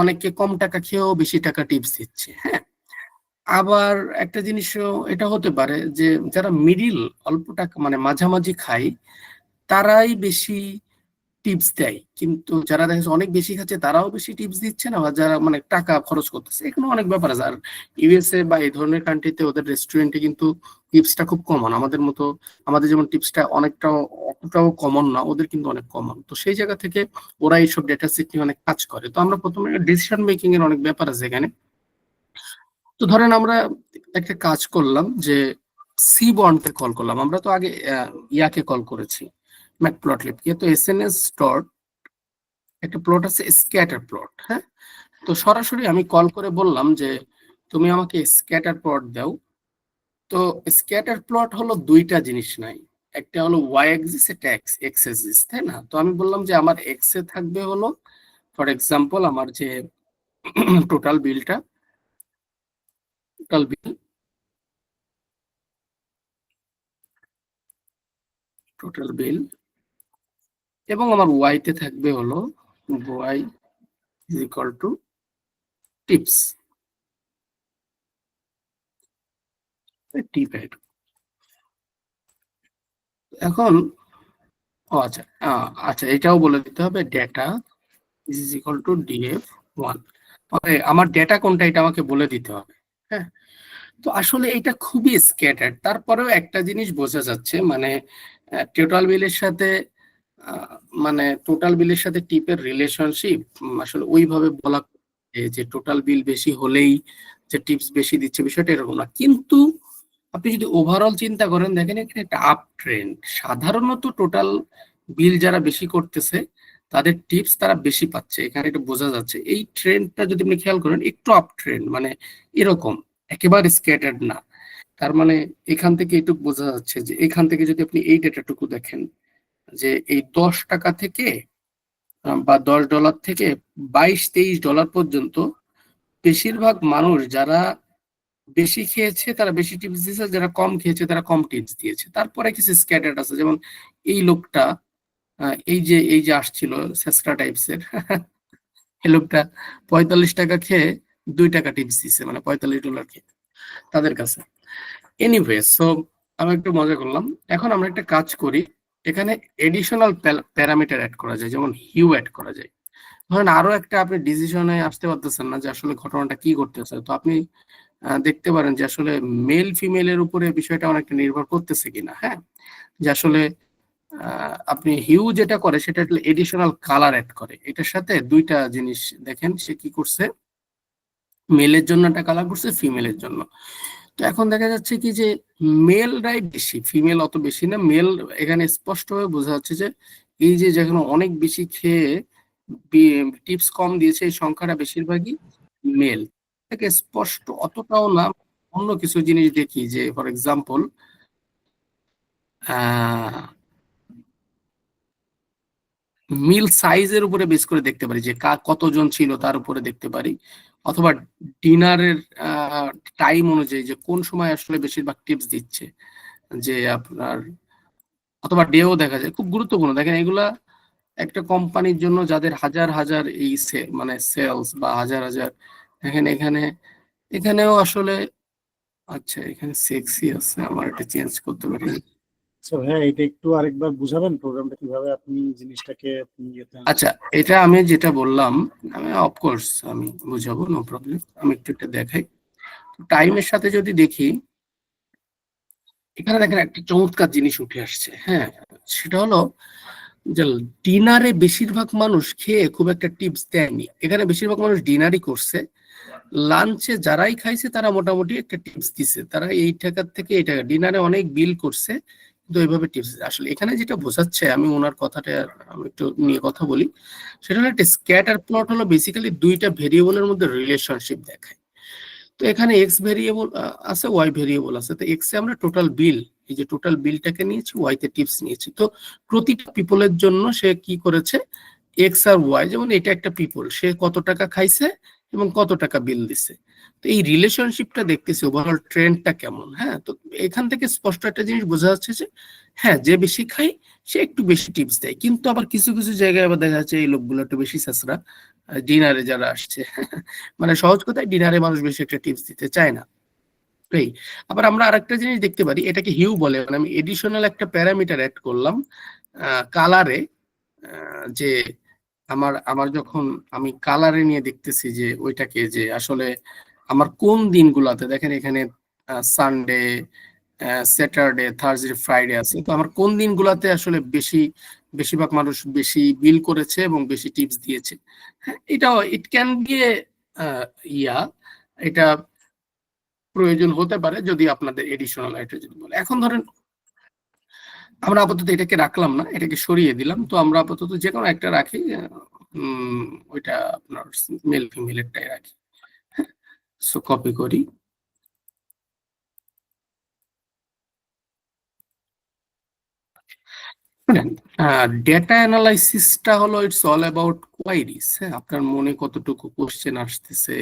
অনেকে কম টাকা খেয়েও বেশি টাকা টিপস দিচ্ছে। হ্যাঁ, আবার একটা জিনিসও এটা হতে পারে যে যারা মিডিল, অল্প টাকা মানে মাঝামাঝি খায়, তারাই বেশি টিপস দেয়, কিন্তু যারা দেখা যাচ্ছে অনেক বেশি খাচ্ছে তারাও বেশি টিপস দিচ্ছে না, বা যারা মানে টাকা খরচ করতেছে, এখানে অনেক ব্যাপার আছে। আর ইউএসএ বা এই ধরনের কান্ট্রিতে ওদের রেস্টুরেন্টে কিন্তু টিপসটা খুব কমন, আমাদের মতো, আমাদের যেমন টিপসটা অনেকটাও অতটাও কমন না, ওদের কিন্তু অনেক কমন। তো সেই জায়গা থেকে ওরা এইসব ডেটা সেট নিয়ে অনেক কাজ করে। তো আমরা প্রথমে ডিসিশন মেকিং এর অনেক ব্যাপার আছে এখানে। তো ধরেন আমরা একটা কাজ করলাম যে সি বন্ডকে কল করলাম, আমরা তো আগে ইয়াকে কল করেছি ম্যাটপ্লটলিবকে। তো এসএনএস ডট একটা প্লট আছে স্ক্যাটার প্লট। হ্যাঁ, তো সরাসরি আমি কল করে বললাম যে তুমি আমাকে স্ক্যাটার প্লট দাও। তো স্ক্যাটার প্লট হলো দুইটা জিনিস নাই, একটা হলো ওয়াই এক্সিস, একটা এক্স এক্সিস, তাই না? তো আমি বললাম যে আমার এক্স এ থাকবে হলো ফর এক্সাম্পল আমার যে টোটাল বিলটা, টোটাল বিল, টোটাল বিল, এবং আমার ওয়াই তে থাকবে হলো Y is equal to tips, tip. এখন ও আচ্ছা, আচ্ছা, এটাও বলে দিতে হবে data is equal to DF one, আমার ডেটা কোনটা এটা আমাকে বলে দিতে হবে। হ্যাঁ, তো আসলে এটা খুবই স্ক্যাটার্ড, তারপরেও একটা জিনিস বোঝা যাচ্ছে, মানে টোটাল বিলের সাথে আহ, মানে টোটাল বিলের সাথে টিপের রিলেশনশিপ আসলে ওইভাবে বলা যে টোটাল বিল বেশি হলেই যে টিপস বেশি দিচ্ছে, বিষয়টা এরকম না। কিন্তু আপনি যদি ওভারঅল চিন্তা করেন, দেখেন এখানে একটা আপ ট্রেন্ড, সাধারণত টোটাল বিল যারা বেশি করতেছে তাদের টিপস তারা বেশি পাচ্ছে, এখানে এটা বোঝা যাচ্ছে। এই ট্রেন্ডটা যদি আপনি খেয়াল করেন, একটু আপ ট্রেন্ড, মানে এরকম একেবারে স্ক্যাটার্ড না। তার মানে এখান থেকে এটুকু বোঝা যাচ্ছে যে এখান থেকে যদি আপনি এই ডেটাটুকু দেখেন, যে এই 10 টাকা থেকে বা $10 থেকে $22-23 পর্যন্ত বেশিরভাগ মানুষ যারা বেশি খেয়েছে তারা বেশি টিপস দিয়েছে, যারা কম খেয়েছে তারা কম টিপস দিয়েছে। তারপরে কিছু স্ক্যাটার্ড আছে, যেমন এই লোকটা, এই যে আসছিল সেস্ট্রা টাইপসের এই লোকটা 45 টাকা খেয়ে 2 টাকা টিপস দিচ্ছে, মানে $45 খেয়ে তাদের কাছে। এনিওয়ে, সো আমি একটু মজা করলাম। এখন আমরা একটা কাজ করি, এখানে এডিশনাল প্যারামিটার অ্যাড করা যায়, যেমন হিউ অ্যাড করা যায়। ধরেন আরো একটা আপনি ডিসিশনে আসতে পারতেছেন না যে আসলে ঘটনাটা কি করতেছে, তো আপনি দেখতে পারেন যে আসলে মেল ফিমেলের উপরে বিষয়টা অনেকটা নির্ভর করতেছে কিনা। হ্যাঁ, যে আসলে আপনি হিউ যেটা করে সেটা এডিশনাল কালার অ্যাড করে, এটার সাথে দুইটা জিনিস দেখেন সে কি করছে, মেলের জন্য একটা কালার করছে, ফিমেলের জন্য। তো এখন দেখা যাচ্ছে কি যে মেলরাই বেশি, ফিমেল অত বেশি না। মেল এখানে স্পষ্টভাবে বোঝা যাচ্ছে যে এই যে যেখানে অনেক বেশি খেয়ে টিপস কম দিয়েছে, এই সংখ্যাটা বেশিরভাগই মেল থেকে স্পষ্ট, অতটাও না। অন্য কিছু জিনিস দেখি, যে ফর এক্সাম্পল মিল সাইজের উপরে বেস করে দেখতে পারি, যে কতজন ছিল তার উপরে দেখতে পারি, অথবা ডিনারের টাইম অনুযায়ী যে কোন সময় আসলে বেশিরভাগ টিপস দিচ্ছে, যে আপনার, অথবা ডেও দেখা যায়। খুব গুরুত্বপূর্ণ, দেখেন এগুলা একটা কোম্পানির জন্য যাদের হাজার হাজার এই মানে সেলস বা হাজার হাজার, দেখেন এখানে, এখানেও আসলে, আচ্ছা এখানে সেক্সি আছে, আমার এটা চেঞ্জ করতে পারি। হ্যাঁ, এটা একটু আরেকবার বুঝাবেন প্রোগ্রামটা কিভাবে আপনি জিনিসটাকে আপনি ইয়েতে আনছেন? আচ্ছা, এটা আমি যেটা বললাম, আমি অফকোর্স আমি বুঝাবো, নো প্রবলেম। আমি একটু এটা দেখাই। টাইমের সাথে যদি দেখি, এখানে দেখেন একটা চমৎকার জিনিস উঠে আসছে। হ্যাঁ, সেটা হলো যে ডিনারে বেশিরভাগ মানুষ খেয়ে খুব একটা টিপস দেয়নি। এখানে বেশিরভাগ মানুষ ডিনারই করছে। লাঞ্চে যারাই খাইছে তারা মোটামুটি একটা টিপস দিছে, তারা এই টাকার থেকে এই টাকা ডিনারে অনেক বিল করছে, কিন্তু এইভাবে টিপস। আসলে এখানে যেটা বোঝাচ্ছে, আমি ওনার কথাটা আমি একটু নিয়ে কথা বলি, সেটা হলো একটা স্ক্যাটার প্লট হলো বেসিক্যালি দুইটা ভেরিয়েবলের মধ্যে রিলেশনশিপ দেখায়। তো এখানে এক্স ভেরিয়েবল আছে, ওয়াই ভেরিয়েবল আছে। তো এক্স এ আমরা টোটাল বিল, এই যে টোটাল বিলটাকে নিয়েছি, ওয়াই তে টিপস নিয়েছি। তো প্রতিটা পিপলের জন্য সে কি করেছে, এক্স আর ওয়াই, যেমন এটা একটা পিপল, সে কত টাকা খাইছে এবং কত টাকা বিল দিছে। তো এই রিলেশনশিপটা দেখতেছি, ওভারঅল ট্রেন্ডটা কেমন। হ্যাঁ, তো এখান থেকে স্পষ্ট একটা জিনিস বোঝা যাচ্ছে যে হ্যাঁ, যে বেশি খায় সে একটু বেশি টিপস দেয়। কিন্তু আবার কিছু কিছু জায়গায় আবার দেখা যাচ্ছে এই লোকগুলো একটু বেশি সাসরা, ডিনারে যারা আসছে মানে সহজ কথায় ডিনারে মানুষ বেশি একটা টিপস দিতে চায় না। এই আবার আমরা আরেকটা জিনিস দেখতে পারি, এটাকে হিউ বলে, মানে আমি এডিশনাল একটা প্যারামিটার অ্যাড করলাম কালারে, যে আমার আমার যখন আমি কালারে নিয়ে দেখতেছি যে ওইটাকে, যে আসলে আমার কোন দিনগুলোতে, দেখেন এখানে সানডে, স্যাটারডে, থার্সডে, ফ্রাইডে আছে, তো আমার কোন দিনগুলোতে আসলে বেশিরভাগ মানুষ বেশি বিল করেছে এবং বেশি টিপস দিয়েছে। হ্যাঁ, এটাও ইট ক্যান বি এ ইয়া, এটা প্রয়োজন হতে পারে যদি আপনাদের এডিশনাল আইটেম যদি বলে। এখন ধরেন আমরা আপাতত এটাকে রাখলাম না, এটাকে সরিয়ে দিলাম। তো আমরা আপাতত যে কোনো একটা রাখি, ওইটা আপনার মেল ফিমেলেরটাই রাখি। সো কপি করি। ডেটা অ্যানালাইসিসটা হলো ইটস অল অ্যাবাউট কোয়ারিজ। হ্যাঁ, আপনার মনে কতটুকু কোশ্চেন আসতেছে,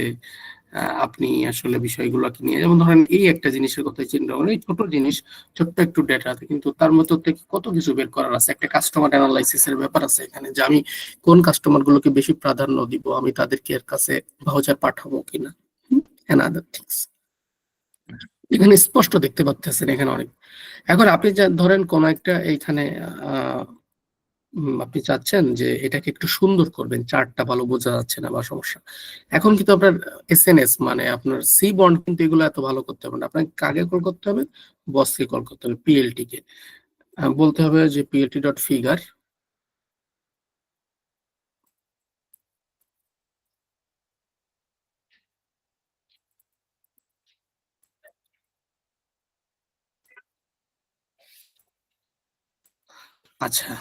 আপনি আসলে বিষয়গুলোকে নিয়ে, যেমন ধরেন এই একটা জিনিসের কথা চিন্তা করেন, এই ছোট জিনিস, ছোট্ট একটু ডেটা, কিন্তু তার মধ্যে থেকে কত কিছু বের করার আছে। একটা কাস্টমার অ্যানালাইসিসের ব্যাপার আছে এখানে, যে আমি কোন কাস্টমার গুলোকে বেশি প্রাধান্য দিব, আমি তাদেরকে এর কাছে ভাউচার পাঠাবো কিনা, এন্ড আদার থিংস। এখানে স্পষ্ট দেখতে পাচ্ছেন এখানে অনেক। এখন আপনি ধরেন কোন একটা এইখানে আপনি চাচ্ছেন যে এটাকে একটু সুন্দর করবেন, চার্টটা ভালো বোঝা যাচ্ছে না বা সমস্যা। এখন কিন্তু আপনার এসএনএস মানে আপনার সি বন্ড কিন্তু এগুলো এত ভালো করতে হবে না। আপনাকে কাকে কল করতে হবে, বসকে কল করতে হবে, পিএলটি কে বলতে হবে যে পিএলটি ডট ফিগার, আচ্ছা,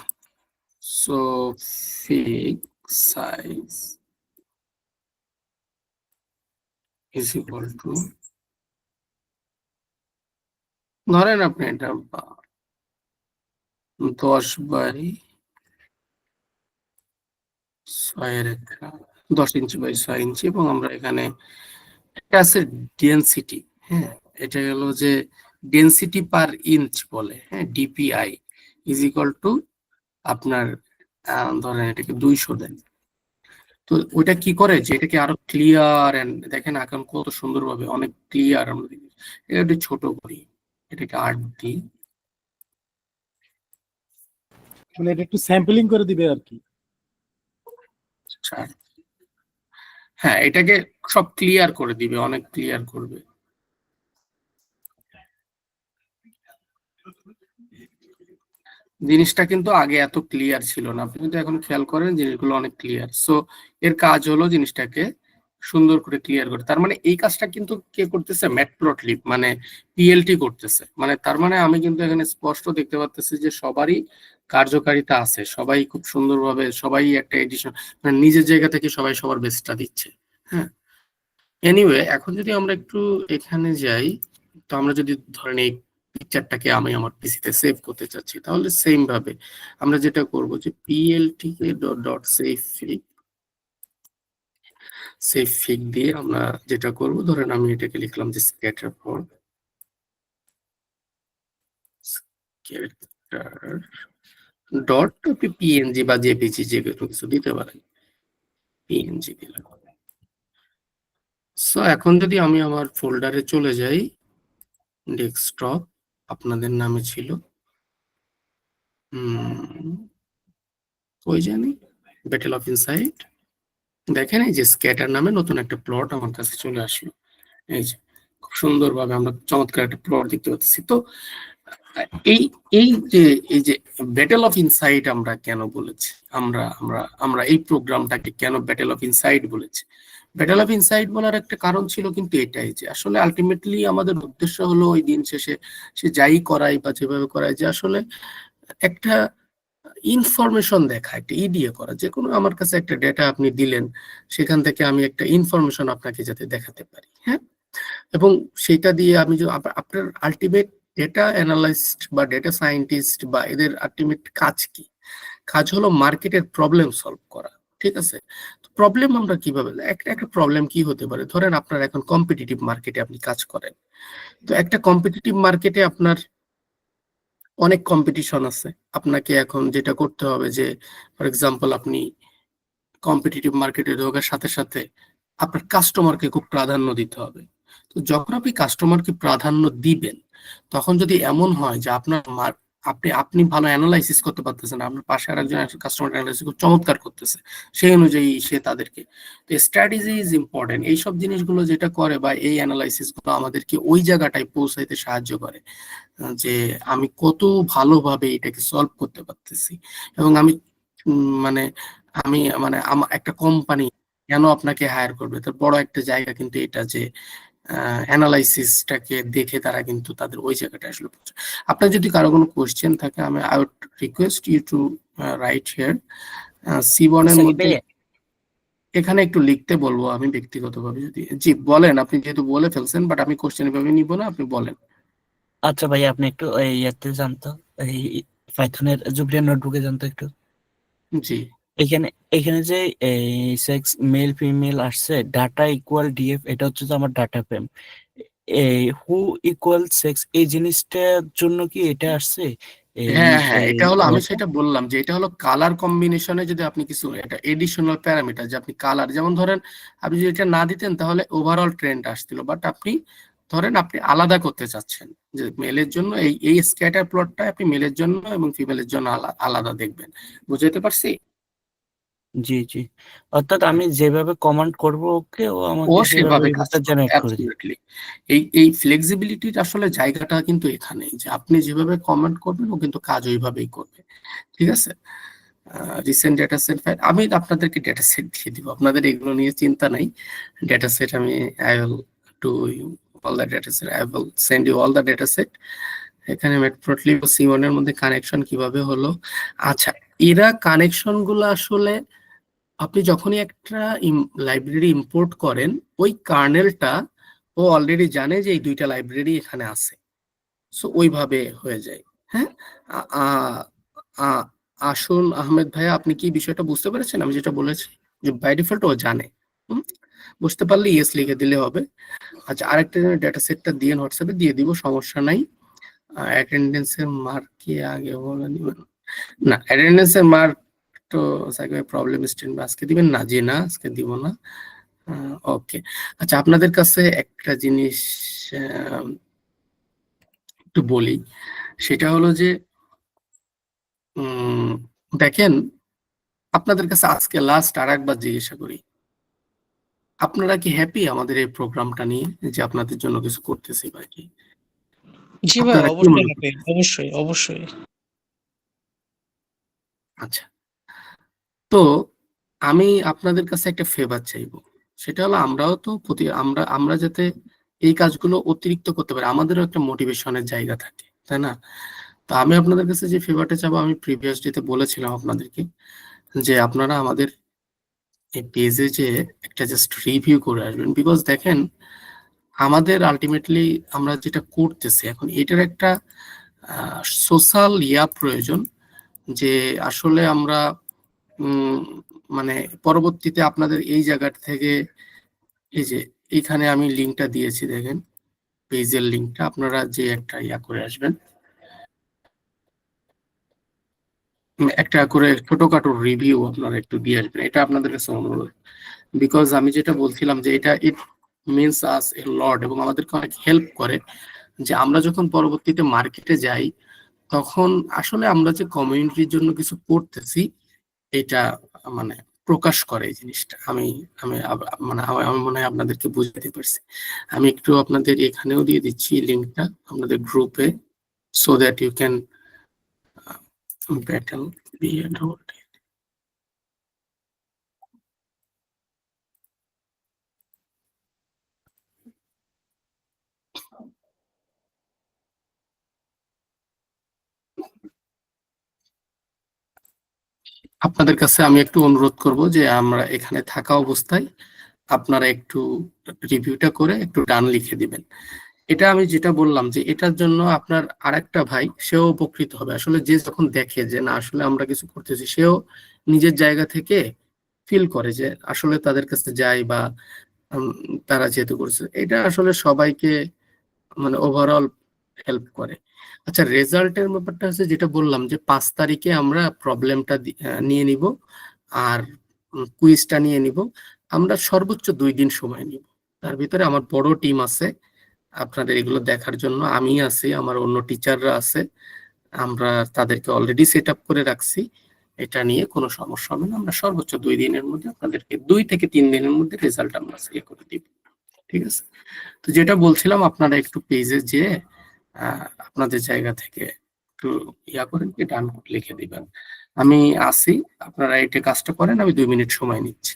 so fig size is equal two, ধরেন আপনি এটা 10/6 এবং আমরা এখানে একটা আছে ডেনসিটি। হ্যাঁ, এটা হলো যে ডেনসিটি পার ইঞ্চ বলে, হ্যাঁ, ডিপিআই ইজ ইকুয়াল টু আপনার ধরেন এটাকে 200 দেন। তো ওইটা কি করে যে এটাকে আরো ক্লিয়ার, এন্ড দেখেন এখন কত সুন্দরভাবে অনেক ক্লিয়ার আমরা দেখি। এটা একটু ছোট করি, এটাকে 8 দিই। মানে এটা একটু স্যাম্পলিং করে দিবে আর কি। আচ্ছা, হ্যাঁ, এটাকে সব ক্লিয়ার করে দিবে, অনেক ক্লিয়ার করবে। জিনিসটা কিন্তু আগে এত ক্লিয়ার ছিল না, আপনি কিন্তু এখন খেয়াল করেন জিনিসগুলো অনেক ক্লিয়ার। সো এর কাজ হলো জিনিসটাকে সুন্দর করে ক্লিয়ার করে। তার মানে এই কাজটা কিন্তু কে করতেছে, ম্যাটপ্লটলিব মানে পিএলটি করতেছে। মানে তার মানে আমি কিন্তু এখানে স্পষ্ট দেখতে পাচ্ছি যে সবারই কার্যকারিতা আছে, সবাই খুব সুন্দরভাবে, সবাই একটা এডিশন মানে নিজের জায়গা থেকে সবাই সবার বেস্টটা দিচ্ছে। হ্যাঁ, এনিওয়ে, এখন যদি আমরা একটু এখানে যাই, তো আমরা যদি ধরেন এই পিকচারটাকে আমি আমার পিসিতে সেভ করতে চাচ্ছি, তাহলে সেম ভাবে আমরা যেটা করব যে পিএলটি ডট সেভ ফিগ দিয়ে আমরা যেটা করব, ধরেন আমি এটাকে লিখলাম যে scatter plot, scatter dot PNG বা জেপিজি যে কোনো কিছু দিতে পারেন, পিএনজি দিলাম। সো এখন যদি আমি আমার ফোল্ডারে চলে যাই, ডেস্কটপ আপনাদের নামে ছিল, ওই জানি ব্যাটেল অফ ইনসাইট, দেখেন এই যে স্ক্যাটার নামে নতুন একটা প্লট আমার কাছে চলে আসলো। এই যে খুব সুন্দরভাবে আমরা চমৎকার একটা প্লট দেখতে পাচ্ছি। তো এই এই যে ব্যাটেল অফ ইনসাইট আমরা কেন বলেছি, আমরা আমরা আমরা এই প্রোগ্রামটাকে কেন ব্যাটেল অফ ইনসাইট বলেছি? ব্যাটেল অফ ইনসাইট বলার একটা কারণ ছিল কিন্তু এটাই যে আসলে আলটিমেটলি আমাদের উদ্দেশ্য হলো ওই দিন শেষে সে যাই করাই বা যেভাবে করাই যে আসলে একটা ইনফরমেশন দেখা, একটা ইডিএ করা, যে কোনো আমার কাছে একটা ডেটা আপনি দিলেন, সেখান থেকে আমি একটা ইনফরমেশন আপনাকে যাতে দেখাতে পারি, হ্যাঁ। এবং সেটা দিয়ে আমি যে আপনার আলটিমেট ডেটা অ্যানালিস্ট বা ডেটা সায়েন্টিস্ট বা এদের আলটিমেট কাজ কি? কাজ হলো মার্কেটের প্রবলেম সলভ করা, ঠিক আছে? তো প্রবলেম আমরা কিভাবে, একটা প্রবলেম কি হতে পারে, ধরেন আপনার এখন কম্পিটিটিভ মার্কেটে আপনি কাজ করেন, তো একটা কম্পিটিটিভ মার্কেটে আপনার অনেক কম্পিটিশন আছে। আপনাকে এখন যেটা করতে হবে যে ফর এক্সাম্পল আপনি কম্পিটিটিভ মার্কেটে ঢোকার সাথে সাথে আপনার কাস্টমারকে খুব প্রাধান্য দিতে হবে। তো যখন আপনি কাস্টমারকে প্রাধান্য দিবেন, তখন যদি এমন হয় যে আপনার আপনি ভালো অ্যানালাইসিস করতে পারতেছেন, আপনার পাশে আরেকজন কাস্টমার অ্যানালাইসিস খুব চমৎকার করতেছে, সেই অনুযায়ী সে তাদেরকে, তো স্ট্র্যাটেজি ইজ ইম্পর্টেন্ট। এইসব জিনিসগুলো যেটা করে বা এই অ্যানালাইসিস গুলো আমাদেরকে ওই জায়গাটায় পৌঁছাইতে সাহায্য করে যে আমি কত ভালোভাবে এটাকে সলভ করতে পারতেছি। এবং আমি মানে একটা কোম্পানি কেন আপনাকে হায়ার করবে, তার বড় একটা জায়গা কিন্তু এটা যে অ্যানালাইসিসটাকে দেখে তারা কিন্তু তাদের ওই জায়গাটা আসলে পৌঁছায়। আপনার যদি কারো কোনো কোশ্চেন থাকে, I would request you to write here. C1 এর মধ্যে এখানে একটু লিখতে বলবো আমি ব্যক্তিগতভাবে, যদি জি বলেন, আপনি যেহেতু বলে ফেলছেন, বাট আমি কোশ্চেন ভাবে নিব না, আপনি বলেন। আচ্ছা ভাই, আপনি একটু এই ইয়াতে জানতো, এই পাইথনের জুপিটার নোটবুকে জানতো একটু, জি এখানে এখানে যে এই সেক্স মেল ফিমেল আসছে, ডাটা ইকুয়াল ডিএফ, এটা হচ্ছে তো আমার ডাটা ফ্রেম। এই হু ইকুয়াল সেক্স, এই জিনিসটার জন্য কি এটা আসছে? হ্যাঁ হ্যাঁ, এটা হলো, আমি সেটা বললাম যে এটা হলো কালার কম্বিনেশনে যদি আপনি কিছু এটা এডিশনাল প্যারামিটার, যে আপনি কালার, যেমন ধরেন আপনি যদি এটা না দিতেন তাহলে ওভারঅল ট্রেন্ড আসছিল, বাট আপনি ধরেন আপনি আলাদা করতে চাচ্ছেন যে মেলের জন্য এই স্ক্যাটার প্লটটা আপনি মেলের জন্য এবং ফিমেলের জন্য আলাদা দেখবেন। বুঝতে পারছি? জি জি, অর্থাৎ আমি যেভাবে কমান্ড করব ওকে, ও ও আমাকে সেভাবে সেভাবে কাজ রিপোর্টটা করবে, জেনারেট করে দিবে। অ্যাবসলিউটলি। এই ফ্লেক্সিবিলিটির আসলে জায়গাটা কিন্তু এখানে, যে আপনি যেভাবে কমেন্ট করবেন ও কিন্তু কাজ ওইভাবেই করবে, ঠিক আছে? রিসেন্ট ডেটা সেট ফাইল আমি আপনাদেরকে ডেটা সেট দিয়ে দিব, আপনাদের এগুলো নিয়ে চিন্তা নাই। ডেটা সেট আমি I will do you all the data set, I will send you all the data set. এখানে ম্যাটপ্লটলিব C1 এর মধ্যে কানেকশন কিভাবে হলো। আচ্ছা, এরা কানেকশন গুলো আসলে আপনি যখনই একটা লাইব্রেরি ইম্পোর্ট করেন, ওই কার্নেলটা ও অলরেডি জানে যে এই দুইটা লাইব্রেরি এখানে আছে, সো ওইভাবে হয়ে যায়। হ্যাঁ, আ- আ- আ- আসুন আহমেদ ভাইয়া, আপনি কি বিষয়টা বুঝতে পেরেছেন আমি যেটা বলেছি? যে বাই ডিফল্ট ও জানে। হুম, বুঝতে পারলে ইয়েস লিখে দিলে হবে। আচ্ছা, আরেকটা ডেটা সেটটা দিয়ে হোয়াটসঅ্যাপে দিয়ে দিব, সমস্যা নাই। অ্যাটেন্ডেন্সের মার্ক কি আগে বলে দিবেন? না, অ্যাটেন্ডেন্সের মার্ক তো প্রবলেম স্টুডেন্ট আজকে দিবেন না, জি না আজকে দিব না। ওকে, আচ্ছা, আপনাদের কাছে একটা জিনিস আহ, একটু বলি, সেটা হলো যে দেখেন, আপনাদের কাছে আজকে লাস্ট আর একবার জিজ্ঞাসা করি, আপনারা কি হ্যাপি আমাদের এই প্রোগ্রামটা নিয়ে, যে আপনাদের জন্য কিছু করতেছি বা কি? জি ভাই, আপনারা কি অবশ্যই মনে হ্যাপি, করেন? অবশ্যই অবশ্যই। আচ্ছা, তো আমি আপনাদের কাছে একটা ফেভার চাইবো, সেটা হলো আমরাও তো আমরা আমরা যাতে এই কাজগুলো অতিরিক্ত করতে পারি, আমাদেরও একটা মোটিভেশনের জায়গা থাকে, তাই না? তো আমি আপনাদের কাছে যে ফেভারটা চাবো, আমি প্রিভিয়াস ডেতে বলেছিলাম আপনাদেরকে যে আপনারা আমাদের এই পেজে যে একটা জাস্ট রিভিউ করে আসবেন, বিকজ দেখেন আমাদের আলটিমেটলি আমরা যেটা করতেছি এখন, এটার একটা সোশ্যাল প্রয়োজন, যে আসলে আমরা উম, মানে পরবর্তীতে আপনাদের এই জায়গা থেকে, এই যে এইখানে আমি লিঙ্কটা দিয়েছি দেখেন, পেজের লিঙ্কটা, আপনারা যে একটা করে আসবেন, একটা করে ছোটখাটো রিভিউ আপনারা একটু দিয়ে আসবেন, এটা আপনাদের কাছে অনুরোধ। বিকজ আমি যেটা বলছিলাম যে এটা ইট মিনস আস এ লট, এবং আমাদেরকে অনেক হেল্প করে যে আমরা যখন পরবর্তীতে মার্কেটে যাই, তখন আসলে আমরা যে কমিউনিটির জন্য কিছু করতেছি এটা মানে প্রকাশ করে এই জিনিসটা। আমি আমি মানে আমি মনে হয় আপনাদেরকে বুঝাতে পারছি। আমি একটু আপনাদের এখানেও দিয়ে দিচ্ছি লিঙ্কটা আপনাদের গ্রুপে, so that you can battle be আপনাদের কাছে আমি একটু অনুরোধ করব যে আমরা এখানে থাকা অবস্থায় আপনারা একটু রিভিউটা করে একটু ডান লিখে দিবেন। এটা আমি যেটা বললাম যে এটার জন্য আপনার আরেকটা ভাই সেও উপকৃত হবে। আসলে যে যখন দেখে যে না আসলে আমরা কিছু করতেছি, সেও নিজের জায়গা থেকে ফিল করে যে আসলে তাদের কাছে যাই বা উম, তারা যেহেতু করছে, এটা আসলে সবাইকে মানে ওভারঅল হেল্প করে। আচ্ছা, রেজাল্টের ব্যাপারটা হচ্ছে যেটা বললাম যে 5 তারিখে আমরা প্রবলেমটা নিয়ে নিব আর কুইজটা নিয়ে নিব। আমরা সর্বোচ্চ 2 দিন সময় নিব। তার ভিতরে আমার বড় টিম আছে আপনাদের এগুলো দেখার জন্য, আমি আছি, আমার অন্য টিচাররা আছে, আমরা তাদেরকে অলরেডি সেট আপ করে রাখছি। এটা নিয়ে কোনো সমস্যা হবে না। আমরা সর্বোচ্চ 2 দিনের মধ্যে আপনাদেরকে 2 থেকে 3 দিনের মধ্যে রেজাল্ট আমরা ইয়ে করে দিব। ঠিক আছে? তো যেটা বলছিলাম আপনারা একটু পেজে যে আপনাদের জায়গা থেকে একটু ইয়া করেন কি ডান লিখে দিবেন। আমি আসি, আপনারা এটা কাজটা করেন, আমি 2 মিনিট সময় নিচ্ছি।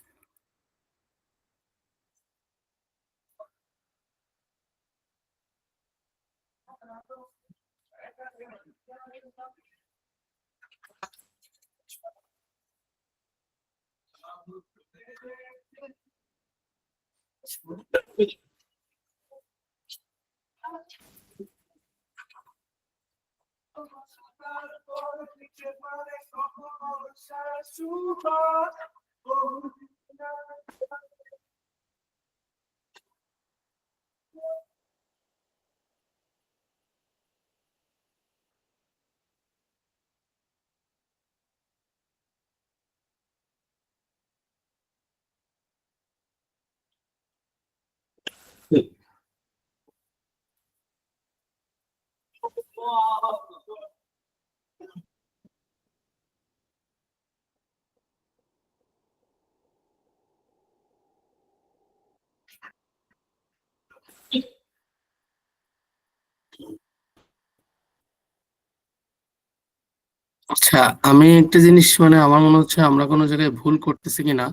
আচ্ছা, আমি একটা জিনিস মানে আমার মনে হচ্ছে আমরা কোনো জায়গায় ভুল করতেছি কিনা।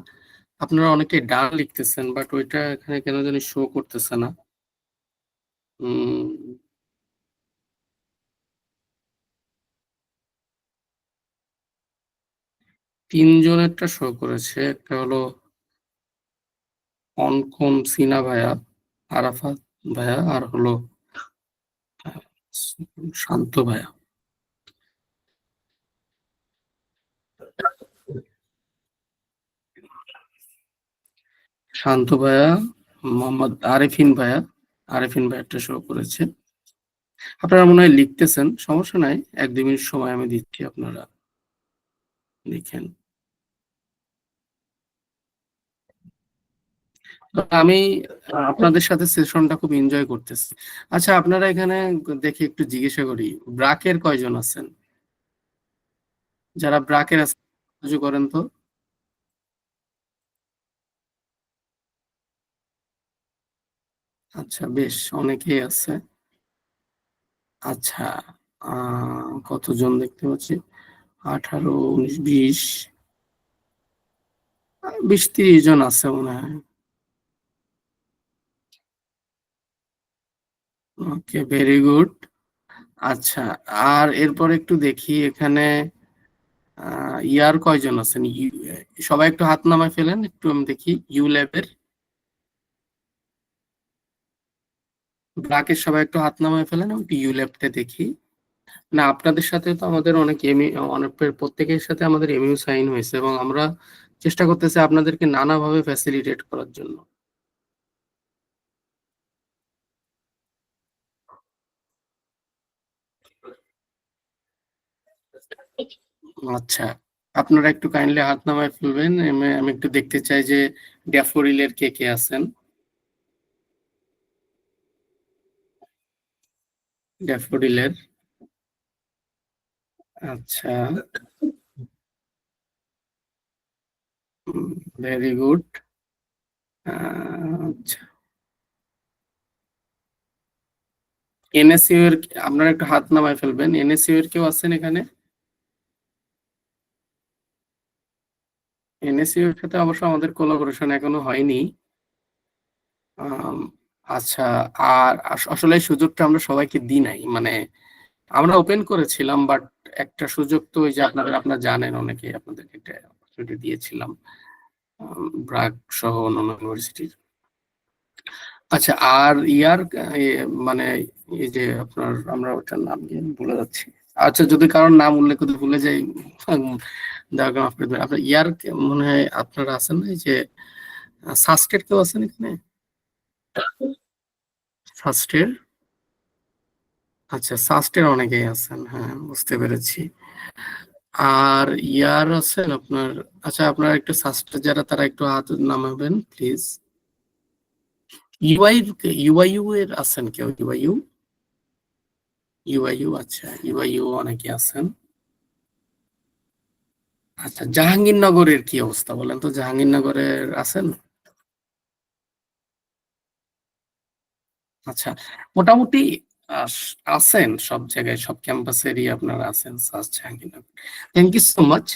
আপনারা অনেকে ডান লিখতেছেন, বাট ওইটা এখানে কেন জানি শো করতেছে না। উম, 3 জনেরটা শো করেছে। একটা হলো অনকন সিনা ভাইয়া, আরাফাত ভাইয়া, আর হলো আহ, শান্ত ভাইয়া। শান্ত ভাইয়া, মোহাম্মদ আরেফিন ভাইয়া, আরেফিন ভাইয়াটা শো করেছে। আপনারা মনে হয় লিখতেছেন, সমস্যা নাই, 1-2 মিনিট সময় আমি দিচ্ছি, আপনারা লিখেন। তো আমি আপনাদের সাথে সেশনটা খুব এনজয় করতেছি। আচ্ছা, আপনারা এখানে দেখি একটু জিজ্ঞাসা করি, ব্রাকের কয়জন আছেন? যারা ব্রাকের আছেন কিছু করেন তো। আচ্ছা, বেশ অনেকেই আছে। আচ্ছা, কতজন দেখতে পাচ্ছি, 18, 19, 20, 20-30 জন আছে মনে হয়। ওকে, ভেরি গুড। আচ্ছা, আর এরপর একটু দেখি এখানে ইয়ার কয়জন আছেন? সবাই একটু হাত নামায় ফেলেন, একটু আমি দেখি ইউ ল্যাবের। ব্রাকের সবাই একটু হাত নামায় ফেলেন, আমি একটু ইউ ল্যাবটা দেখি। না, আপনাদের সাথে তো আমাদের অনেক অনেক প্রত্যেকের সাথে আমাদের এমইউ সাইন হয়েছে এবং আমরা চেষ্টা করতেছি আপনাদেরকে নানাভাবে ফ্যাসিলিটেট করার জন্য। আচ্ছা, আপনারা একটু কাইন্ডলি হাত নামায় ফেলবেন। আমি একটু দেখতে চাই যে ড্যাফোডিলের কে কে আছেন। ড্যাফোডিলের আচ্ছা, ভেরি গুড। আচ্ছা, এনএসইউ এর আপনারা একটু হাত নামায় ফেলবেন। এনএসইউ এর কেউ আছেন এখানে? এনএসইউ এর সাথে অবশ্য আমাদের কোলাবোরেশন এখনো হয়নি। আচ্ছা, আর আসলে এই সুযোগটা আমরা সবাইকে দিই নাই, মানে আমরা ওপেন করেছিলাম, বাট একটা সুযোগ তো ওই যে আপনারা জানেন, অনেকে আপনাদেরকে একটা অপরচুনিটি দিয়েছিলাম, ব্র্যাক সহ অন্যান্য ইউনিভার্সিটির। আচ্ছা, আর মানে এই যে আপনার, আমরা ওটার নাম ভুলে যাচ্ছি। আচ্ছা, যদি কারোর নাম উল্লেখ করতে ভুলে যাই, দয়া করে মাফ করে দেবেন। আপনার মনে হয় আপনারা আছেন না, এই যে সাস্টের কেউ আছেন এখানে? সাস্টের, আচ্ছা, সাস্টের অনেকেই আছেন, হ্যাঁ বুঝতে পেরেছি। আর আছেন আপনার? আচ্ছা, আপনার একটু সাস্টের যারা, তারা একটু হাত নামাবেন প্লিজ। ইউআইইউ এর আছেন কেউ? ইউআইইউ, আচ্ছা, ইউআইইউ অনেকে আছেন। আচ্ছা, জাহাঙ্গীরনগরের কি অবস্থা বলেন তো? জাহাঙ্গীরনগরের আছেন? আচ্ছা, মোটামুটি আছেন সব জায়গায়, সব ক্যাম্পাসেরই আপনারা আছেন। Jahangirnagar, thank you so much.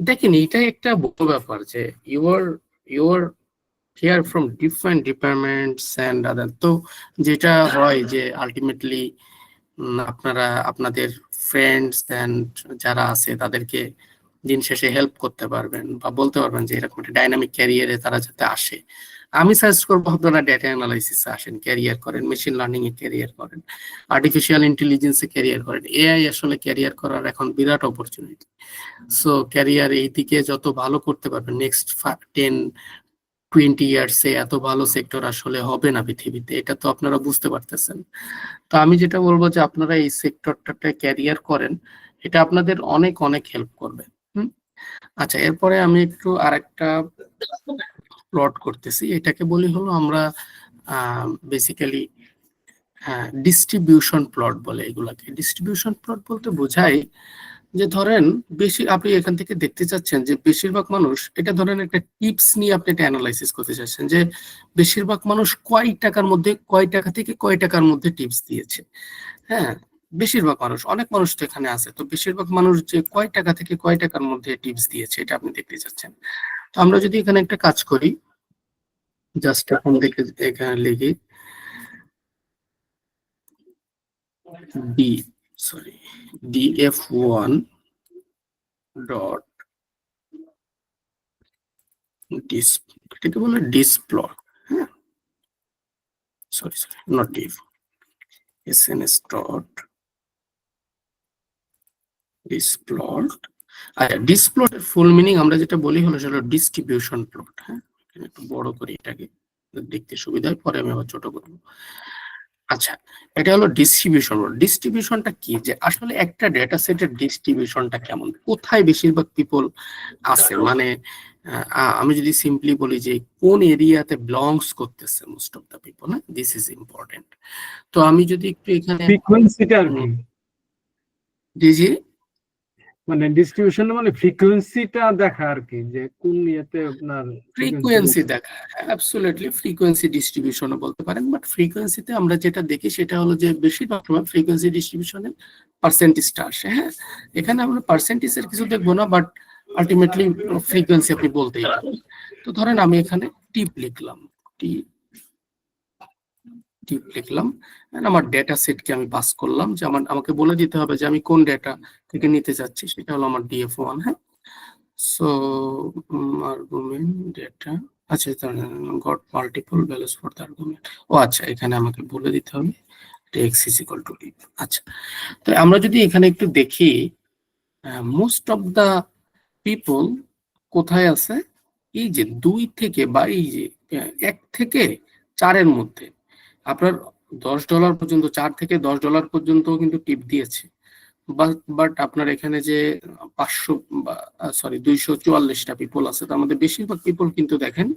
দেখেন, এটাই একটা বড় ব্যাপার যে you're here from different departments and other. তো যেটা হয় যে আলটিমেটলি আপনারা আপনাদের ফ্রেন্ডস অ্যান্ড যারা আছে তাদেরকে দিন শেষে হেল্প করতে পারবেন, বা বলতে পারবেন যে এরকম একটা ডাইনামিক ক্যারিয়ারে তারা যাতে আসে। আমি সাজেস্ট করবো আপনারা ডেটা অ্যানালাইসিসে আসেন, ক্যারিয়ার করেন, মেশিন লার্নিং এ ক্যারিয়ার করেন, আর্টিফিশিয়াল ইন্টেলিজেন্সে ক্যারিয়ার করেন। এআই আসলে ক্যারিয়ার করার এখন বিরাট অপরচুনিটি। সো ক্যারিয়ার এই দিকে যত ভালো করতে পারবেন, নেক্সট 10-20 ইয়ার্সে এত ভালো সেক্টর আসলে হবে না পৃথিবীতে, এটা তো আপনারা বুঝতে পারতেছেন। তো আমি যেটা বলবো যে আপনারা এই সেক্টরটাতে ক্যারিয়ার করেন, এটা আপনাদের অনেক অনেক হেল্প করবে। আচ্ছা, এরপরে আমি একটু আরেকটা প্লট করতেছি, এটাকে বলি হলো আমরা বেসিক্যালি ডিস্ট্রিবিউশন প্লট বলে এগুলাকে। ডিস্ট্রিবিউশন প্লট বলতে বোঝায় যে ধরেন আপনি এখান থেকে দেখতে চাচ্ছেন যে বেশিরভাগ মানুষ, এটা ধরেন একটা টিপস নিয়ে আপনি এটা অ্যানালাইসিস করতে চাচ্ছেন যে বেশিরভাগ মানুষ কয় টাকা থেকে কয় টাকার মধ্যে টিপস দিয়েছে। হ্যাঁ, বেশিরভাগ মানুষ, অনেক মানুষ তো এখানে আছে, তো বেশিরভাগ মানুষ যে কয় টাকা থেকে কয় টাকার মধ্যে টিপস দিয়েছে এটা আপনি দেখতে চাচ্ছেন। তো আমরা যদি এখানে একটা কাজ করি, জাস্ট এখন দেখে এখানে লিখি df1 ডট এটাকে বলে ডিসপ্লট। হ্যাঁ, সরি নট ডিফ, sns ডট ডিসপ্লট। আচ্ছা, ডিসপ্লটের ফুল মিনিং আমরা যেটা বলি হলো সেটা ডিস্ট্রিবিউশন প্লট। হ্যাঁ, একটু বড় করে এটাকে, দেখতে সুবিধা হয়, পরে আমি আবার ছোট করব। আচ্ছা, এটা হলো ডিস্ট্রিবিউশন। ডিস্ট্রিবিউশনটা কি, যে আসলে একটা ডেটা সেটের ডিস্ট্রিবিউশনটা কেমন, কোথায় বেশিরভাগ পিপল আছে, মানে আমি যদি সিম্পলি বলি যে কোন এরিয়াতে বিলংস করতেছে মোস্ট অফ দা পিপল, হ্যাঁ, দিস ইজ ইম্পর্টেন্ট। তো আমি যদি একটু এখানে ফ্রিকোয়েন্সিটা আর কি, জি মানে ডিস্ট্রিবিউশন মানে ফ্রিকোয়েন্সিটা দেখা আর কি, যে কোন ইয়েতে আপনার ফ্রিকোয়েন্সি দেখা, অ্যাবসলিউটলি ফ্রিকোয়েন্সি ডিস্ট্রিবিউশনও বলতে পারেন, বাট ফ্রিকোয়েন্সিতে আমরা যেটা দেখি সেটা হলো যে বেশিরভাগ সময় ফ্রিকোয়েন্সি ডিস্ট্রিবিউশনে পার্সেন্টেজটা আসে। হ্যাঁ, এখানে আমরা পার্সেন্টেজের কিছু দেখবো না, বাট আলটিমেটলি ফ্রিকোয়েন্সি আপনি বলতেই পারেন। তো ধরেন আমি এখানে টিপ লিখলাম, আমার ডেটা সেটকে আমি পাস করলাম, যে আমাকে বলে দিতে হবে যে আমি কোন ডেটা থেকে নিতে চাচ্ছি, সেটা হলো আমার df1। হ্যাঁ, so argument data, আচ্ছা, got multiple values for the argument। ও আচ্ছা, এখানে আমাকে বলে দিতে হবে x is equal to d। আচ্ছা, তো আমরা যদি এখানে একটু দেখি, মোস্ট অফ দা পিপল কোথায় আছে, এই যে 2 থেকে বা এই যে 1 থেকে 4-এর মধ্যে আপনার $10 পর্যন্ত, 4 থেকে $10 পর্যন্ত কিন্তু টিপ দিয়েছে। বাট আপনার এখানে যে 244টা পিপল আছে, তার মধ্যে বেশিরভাগ পিপল কিন্তু দেখেন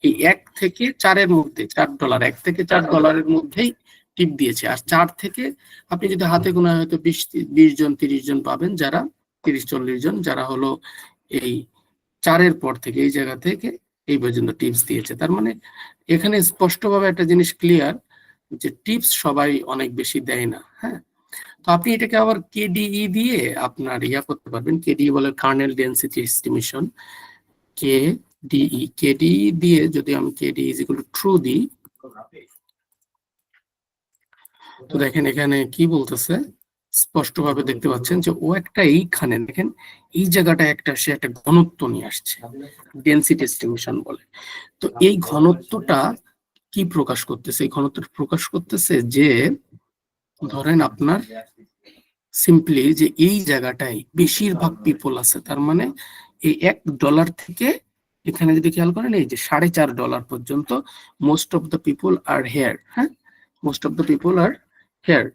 এই 1 থেকে 4-এর মধ্যে, $4, $1 থেকে $4 মধ্যেই টিপ দিয়েছে। আর 4 থেকে আপনি যদি হাতে গোনা হয়তো 20 জন 30 জন পাবেন, যারা 30-40 জন যারা হলো এই 4-এর পর থেকে এই জায়গা থেকে এই পর্যন্ত টিপস দিয়েছে। তার মানে এখানে স্পষ্টভাবে একটা জিনিস ক্লিয়ার যে টিপস সবাই অনেক বেশি দেয় না। হ্যাঁ, তো আপনি এটাকে আবার কেডিই দিয়ে আপনার ইয়া করতে পারবেন। কেডিই বলে কার্নেল ডেনসিটি এস্টিমেশন। কেডিই দিয়ে যদি আমি KD is equal to true দিই, তো দেখেন এখানে কি বলতেছে, স্পষ্টভাবে দেখতে পাচ্ছেন যে ও একটা এইখানে দেখেন এই জায়গাটায় সে একটা ঘনত্ব নিয়ে আসছে, ডেনসিটি এস্টিমেশন বলে। তো এই ঘনত্বটা কি প্রকাশ করতেছে? এই ঘনত্বটা প্রকাশ করতেছে যে ধরেন আপনার সিম্পলি যে এই জায়গাটায় বেশিরভাগ পিপল আছে, তার মানে এই $1 থেকে এখানে যদি খেয়াল করেন এই যে $4.5 পর্যন্ত most of the people are here. হ্যাঁ, most of the people are here.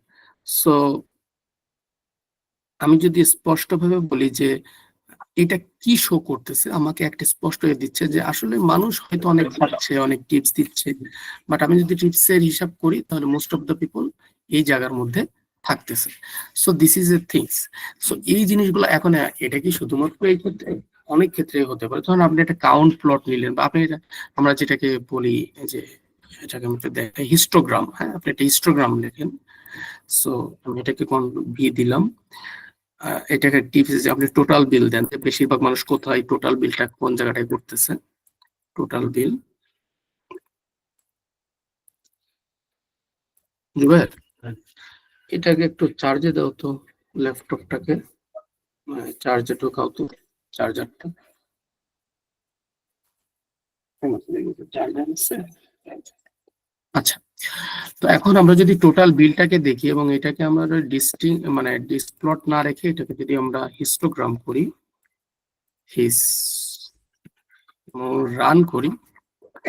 So আমি যদি স্পষ্টভাবে বলি যে এটা কি শো করতেছে, আমাকে একটা স্পষ্ট দিচ্ছে যে আসলে মানুষ হয়তো অনেক পাচ্ছে, অনেক টিপস দিচ্ছে, বাট আমি যদি টিপসের হিসাব করি তাহলে মোস্ট অফ দ্য পিপল এই জায়গার মধ্যে থাকতেছে। So this is A things. So এই জিনিসগুলো এখন এটা কি শুধুমাত্র এই ক্ষেত্রে, অনেক ক্ষেত্রে হতে পারে। ধরুন আপনি একটা কাউন্ট প্লট নিলেন, বা আপনি আমরা যেটাকে বলি যে এটাকে আমি দেখাই হিস্টোগ্রাম। হ্যাঁ, আপনি একটা হিস্টোগ্রাম লেখেন। সো আমি এটাকে কোন ভি দিলাম, এটাকে টিপস যে আপনি টোটাল বিল দেন, বেশিরভাগ মানুষ কোথায় টোটাল বিলটা কোন জায়গাটায় করতেছে, টোটাল বিল। জুবাইর, এটাকে একটু চার্জে দাও তো, ল্যাপটপটাকে চার্জে ঢোকাও তো, চার্জারটা। আচ্ছা, তো এখন আমরা যদি টোটাল বিলটাকে দেখি এবং এটাকে আমরা মানে ডিসপ্লট না রেখে এটাকে যদি আমরা হিস্টোগ্রাম করি, রান করি,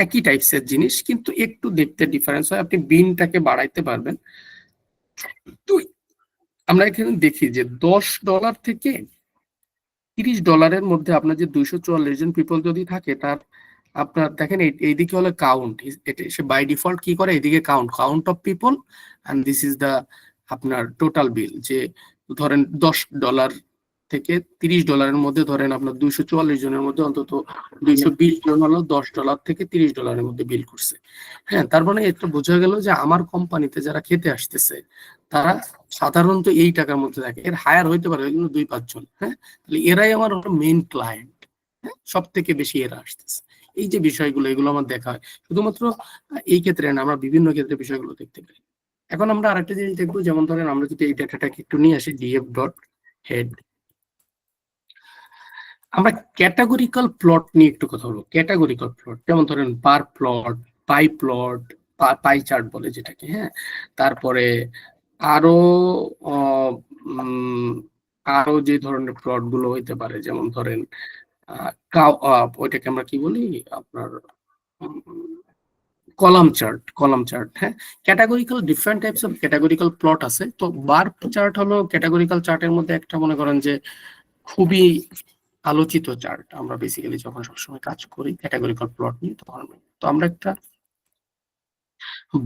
একই টাইপসের জিনিস কিন্তু একটু দেখতে ডিফারেন্স হয়। আপনি বিনটাকে বাড়াইতে পারবেন। তো আমরা এখানে দেখি যে $10 থেকে $30 মধ্যে আপনার যে 244 জন পিপল যদি থাকে, তার আপনার দেখেন এইদিকে হলো কাউন্ট, সে বাই ডিফল্ট কি করে এইদিকে count of people, and this is the আপনার টোটাল বিল। যে ধরেন $10 থেকে $30 মধ্যে ধরেন আপনার 244 জনের মধ্যে অন্তত 220 জন হলো $10 থেকে $30 মধ্যে বিল করছে। হ্যাঁ, তার মানে এটা বোঝা গেল যে আমার কোম্পানিতে যারা খেতে আসতেছে তারা সাধারণত এই টাকার মধ্যে থাকে। এর হায়ার হইতে পারে কিন্তু 2-5 জন। হ্যাঁ, তাহলে এরাই আমার মেইন ক্লায়েন্ট। হ্যাঁ, সব থেকে বেশি এরা আসতেছে। এই যে বিষয়গুলো, এগুলো আমার দেখা হয় শুধুমাত্র এই ক্ষেত্রে না, আমরা বিভিন্ন ক্ষেত্রে বিষয়গুলো দেখতে পাই। এখন আমরা আরেকটা জিনিস দেখবো, যেমন ধরেন আমরা যদি এই ডাটাটাকে একটু নিয়ে আসি, ডিএফ ডট হেড, আমরা ক্যাটাগরিক্যাল প্লট নিয়ে একটু কথা বলবো। ক্যাটাগরিক্যাল প্লট যেমন ধরেন বার প্লট, পাই প্লট, পাই চার্ট বলে যেটাকে। হ্যাঁ, তারপরে আরো আরো যে ধরনের প্লট গুলো হইতে পারে, যেমন ধরেন ওইটাকে আমরা কি বলি আপনার কলাম চার্ট। হ্যাঁ, categorical different types of categorical plot আছে। তো বার চার্ট হলো ক্যাটাগরিক্যাল চার্টের মধ্যে একটা, মনে করেন যে খুবই আলোচিত চার্ট। আমরা বেসিক্যালি যখন সবসময় কাজ করি ক্যাটাগরিক্যাল প্লট নিয়ে, তো আমরা একটা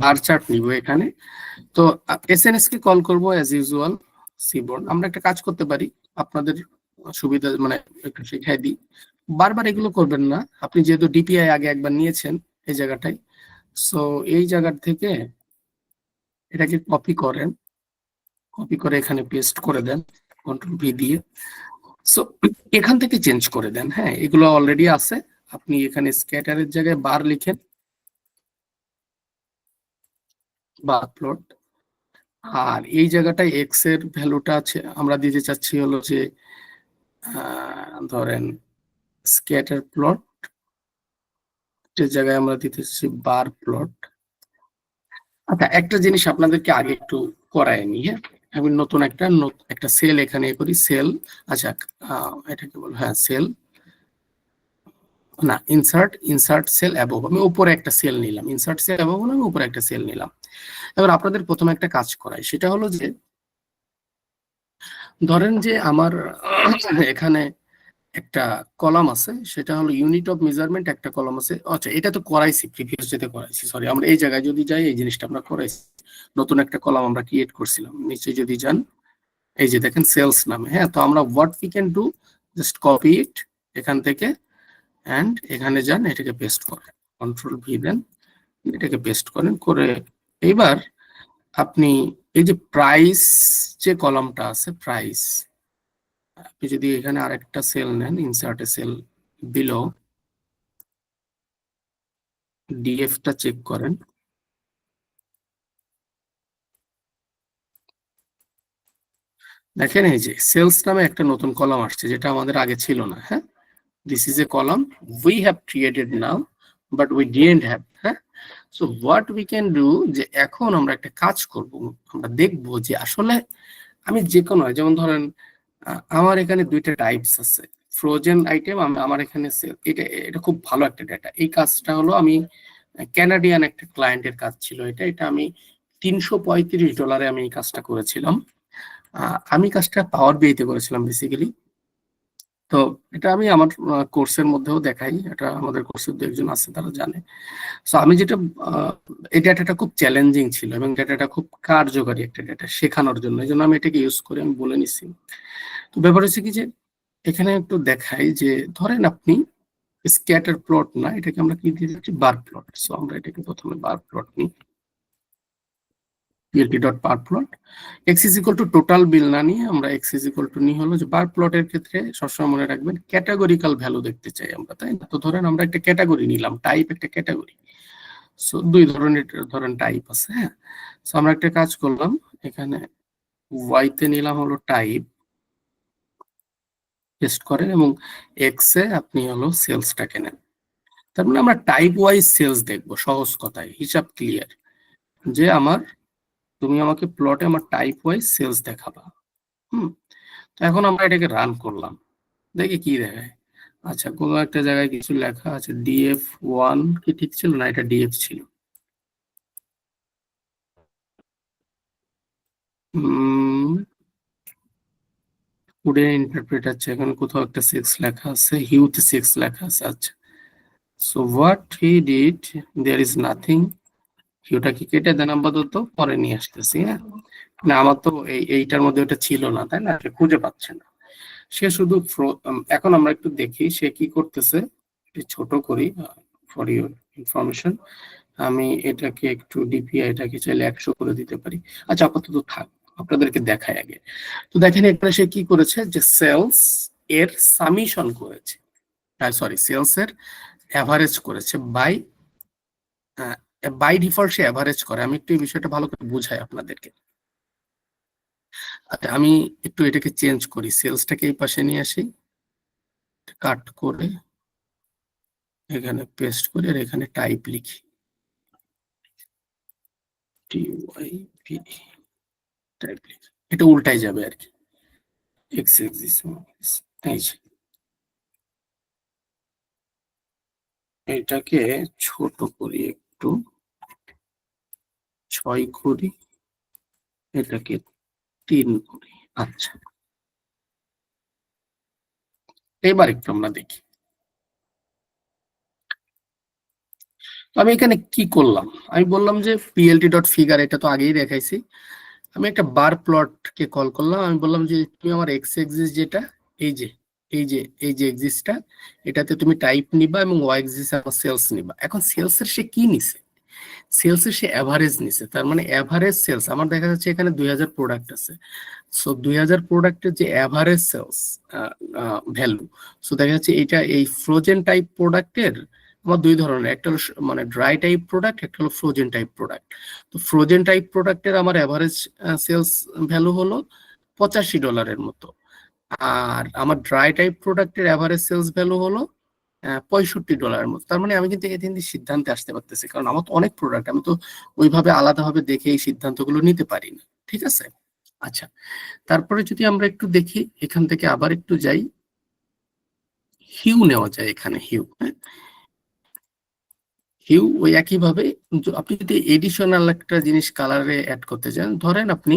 বার চার্ট নিব এখানে। তো এসএনএস কে কল করব অ্যাজ ইউজুয়াল সিবোর্ড। আমরা একটা কাজ করতে পারি, আপনাদের সুবিধা মানে একটু শিখাই দিই, বারবার এগুলো করবেন না। আপনি যেহেতু ডিপিআই আগে একবার নিয়েছেন এই জায়গাটায়, সো এই জায়গা থেকে এটাকে কপি করে এখানে পেস্ট করে দেন কন্ট্রোল ভি দিয়ে। সো এখান থেকে চেঞ্জ করে দেন। হ্যাঁ, এগুলো অলরেডি আছে। আপনি এখানে স্ক্যাটারের জায়গায় বার লিখেন, বার প্লট, আর এই জায়গাটায় এক্স এর ভ্যালুটা আছে, আমরা দিতে চাচ্ছি হলো যে ধরেন স্ক্যাটার প্লট এর জায়গায় আমরা দিতে চাচ্ছি বার প্লট। আচ্ছা, একটা জিনিস আপনাদেরকে আগে একটু করায় নি। হ্যাঁ, আমি নতুন একটা সেল এখানে করি, সেল। আচ্ছা, এটাকে বল, হ্যাঁ সেল না, ইনসার্ট সেল অ্যাবভ। আমি উপরে একটা সেল নিলাম, ইনসার্ট সেল অ্যাবভ আমি উপরে একটা সেল নিলাম। এবার আপনাদের প্রথমে একটা কাজ করাই, সেটা হলো যে ধরেন যে আমার এখানে একটা কলাম আছে, সেটা হলো ইউনিট অফ মেজারমেন্ট, একটা কলাম আছে। আচ্ছা, এটা তো করাইছি, প্রিভিয়াস যেতে করাইছি, সরি। আমরা এই জায়গায় যদি যাই, এই জিনিসটা আমরা করাইছি, নতুন একটা কলাম আমরা ক্রিয়েট করছিলাম। নিচে যদি যান, এই যে দেখেন সেলস নামে, হ্যাঁ। তো আমরা what we can do, just copy it এখান থেকে, অ্যান্ড এখানে যান, এটাকে পেস্ট করেন, কন্ট্রোল ভি দেন, এটাকে পেস্ট করেন করে এইবার আপনি এই যে প্রাইস যে কলামটা আছে, প্রাইস, আপনি যদি এখানে আরেকটা সেল নেন, insert a cell below, DF টা চেক করেন, দেখেন এই যে সেলস নামে একটা নতুন কলাম আসছে, যেটা আমাদের আগে ছিল না, হ্যাঁ। This is a column we have created now, but we didn't have, হ্যাঁ। So what we can do, যে এখন আমরা একটা কাজ করব, আমরা দেখবো যে আসলে আমি যে কোনো, যেমন ধরেন আমার এখানে দুইটা টাইপস আছে, ফ্রোজেন আইটেম, আমার এখানে এটা এটা খুব ভালো একটা ডেটা। এই কাজটা হলো আমি ক্যানাডিয়ান একটা ক্লায়েন্টের কাজ ছিল, এটা এটা আমি $335 আমি এই কাজটা করেছিলাম। আমি কাজটা পাওয়ার বিআইতে করেছিলাম বেসিক্যালি। তো এটা আমি আমার কোর্সের মধ্যেও দেখাই, এটা আমাদের কোর্সের দু একজন আছে, তারা জানে। সো আমি যেটা, এই ডেটাটা খুব চ্যালেঞ্জিং ছিল এবং ডেটাটা খুব কার্যকরী একটা ডেটা শেখানোর জন্য, এই জন্য আমি এটাকে ইউজ করে আমি বলে নিছি। তো ব্যাপার হচ্ছে কি, যে এখানে একটু দেখাই, যে ধরেন আপনি স্ক্যাটার প্লট না, এটাকে আমরা কি দিয়ে দিচ্ছি, বার প্লট। সো আমরা এটাকে প্রথমে বার প্লট নিই, plt.bar plot, x is equal to total bill না নিয়ে আমরা x is equal to নিই হলো যে বার প্লটের ক্ষেত্রে সবসময় মনে রাখবেন ক্যাটাগরিক্যাল ভ্যালু দেখতে চাই আমরা, তাই না? তো ধরেন আমরা একটা ক্যাটাগরি নিলাম, টাইপ একটা ক্যাটাগরি। সো দুই ধরনের ধরেন টাইপ আছে, হ্যাঁ। সো আমরা একটা কাজ করলাম, এখানে y তে নিলাম হলো টাইপ, পেস্ট করেন, এবং x এ আপনি হলো সেলসটাকে নেন। তার মানে আমরা টাইপ ওয়াইজ সেলস দেখবো, সহজ কথায়, হিসাব ক্লিয়ার, যে তুমি আমাকে প্লটে আমার টাইপ ওয়াইজ সেলস দেখাবা। তো এখন আমরা এটাকে রান করলাম, দেখি কি দেখায়। আচ্ছা, কোনো একটা জায়গায় কিছু লেখা আছে, DF1 কি ঠিক ছিল না, এটা DF ছিল। ফুডে ইন্টারপ্রেট আছে, এখানে কোথাও একটা 6 লেখা আছে, হিউথ 6 লেখা আছে। আচ্ছা, so what he did, there is nothing, হিউটাকে কেটে দেন আপাতত, পরে নিয়ে আসতেছি, হ্যাঁ। না, আমার তো এইটার মধ্যে ওটা ছিল না, তাই না, সে খুঁজে পাচ্ছে না, সে শুধু এখন আমরা একটু দেখি সে কি করতেছে, ছোট করি ফর ইউর ইনফরমেশন। আমি এটাকে একটু ডিপিআই এটাকে চাইলে 100 করে দিতে পারি। আচ্ছা, আপাতত থাক, আপনাদেরকে দেখাই আগে। তো দেখেন এখানে সে কি করেছে, যে সেলস এর সামিশন করেছে, সরি, সেলস এর অ্যাভারেজ করেছে, বাই ডিফল্ট সে অ্যাভারেজ করে। আমি একটু এই বিষয়টা ভালো করে বুঝাই আপনাদেরকে। আচ্ছা, আমি একটু এটাকে চেঞ্জ করি, সেলসটাকে এই পাশে নিয়ে আসি, কাট করে এখানে পেস্ট করি, আর এখানে টাইপ লিখি, TYP টাইপ লিখি, এটা উল্টাই যাবে আর কি, এক্স এক্সিস, এই যে এটাকে ছোট করি একটু, 6 করি, এটাকে 3 করি। আচ্ছা, এবার একটু আমরা দেখি। আমি এখানে কি করলাম, আমি বললাম যে plt.figure, এটা তো আগেই দেখাইছি। আমি একটা বার প্লট কে কল করলাম, আমি বললাম যে তুমি আমার এক্স এক্সিস যেটা, এই যে এক্সিসটা, এটাতে তুমি টাইপ নিবা এবং ওয়াই এক্সিস আমার সেলস নিবা। এখন সেলসের সে কি নিছে, সেলসের সে অ্যাভারেজ নিছে, তার মানে অ্যাভারেজ সেলস আমার দেখা যাচ্ছে এখানে 2000 প্রোডাক্ট আছে। সো 2000 প্রোডাক্টের যে অ্যাভারেজ সেলস ভ্যালু, সো দেখা যাচ্ছে এটা এই ফ্রোজেন টাইপ প্রোডাক্টের আমার দুই ধরনের, একটা হলো মানে ড্রাই টাইপ প্রোডাক্ট, একটা হলো ফ্রোজেন টাইপ প্রোডাক্ট। তো ফ্রোজেন টাইপ প্রোডাক্টের আমার অ্যাভারেজ সেলস ভ্যালু হলো $85 মতো, আর আমার ড্রাই টাইপ প্রোডাক্টের অ্যাভারেজ সেলস ভ্যালু হলো $65 মতো। তার মানে আমি কিন্তু এখান থেকে সিদ্ধান্তে আসতে পারতেছি, কারণ আমার তো অনেক প্রোডাক্ট, আমি তো ওইভাবে আলাদাভাবে দেখে এই সিদ্ধান্তগুলো নিতে পারি না, ঠিক আছে। আচ্ছা, তারপরে যদি আমরা একটু দেখি, এখান থেকে আবার একটু যাই, হিউ নেওয়া যায়, এখানে হিউ, হ্যাঁ, হিউ ওই একইভাবে আপনি যদি এডিশনাল একটা জিনিস কালারে অ্যাড করতে চান, ধরেন আপনি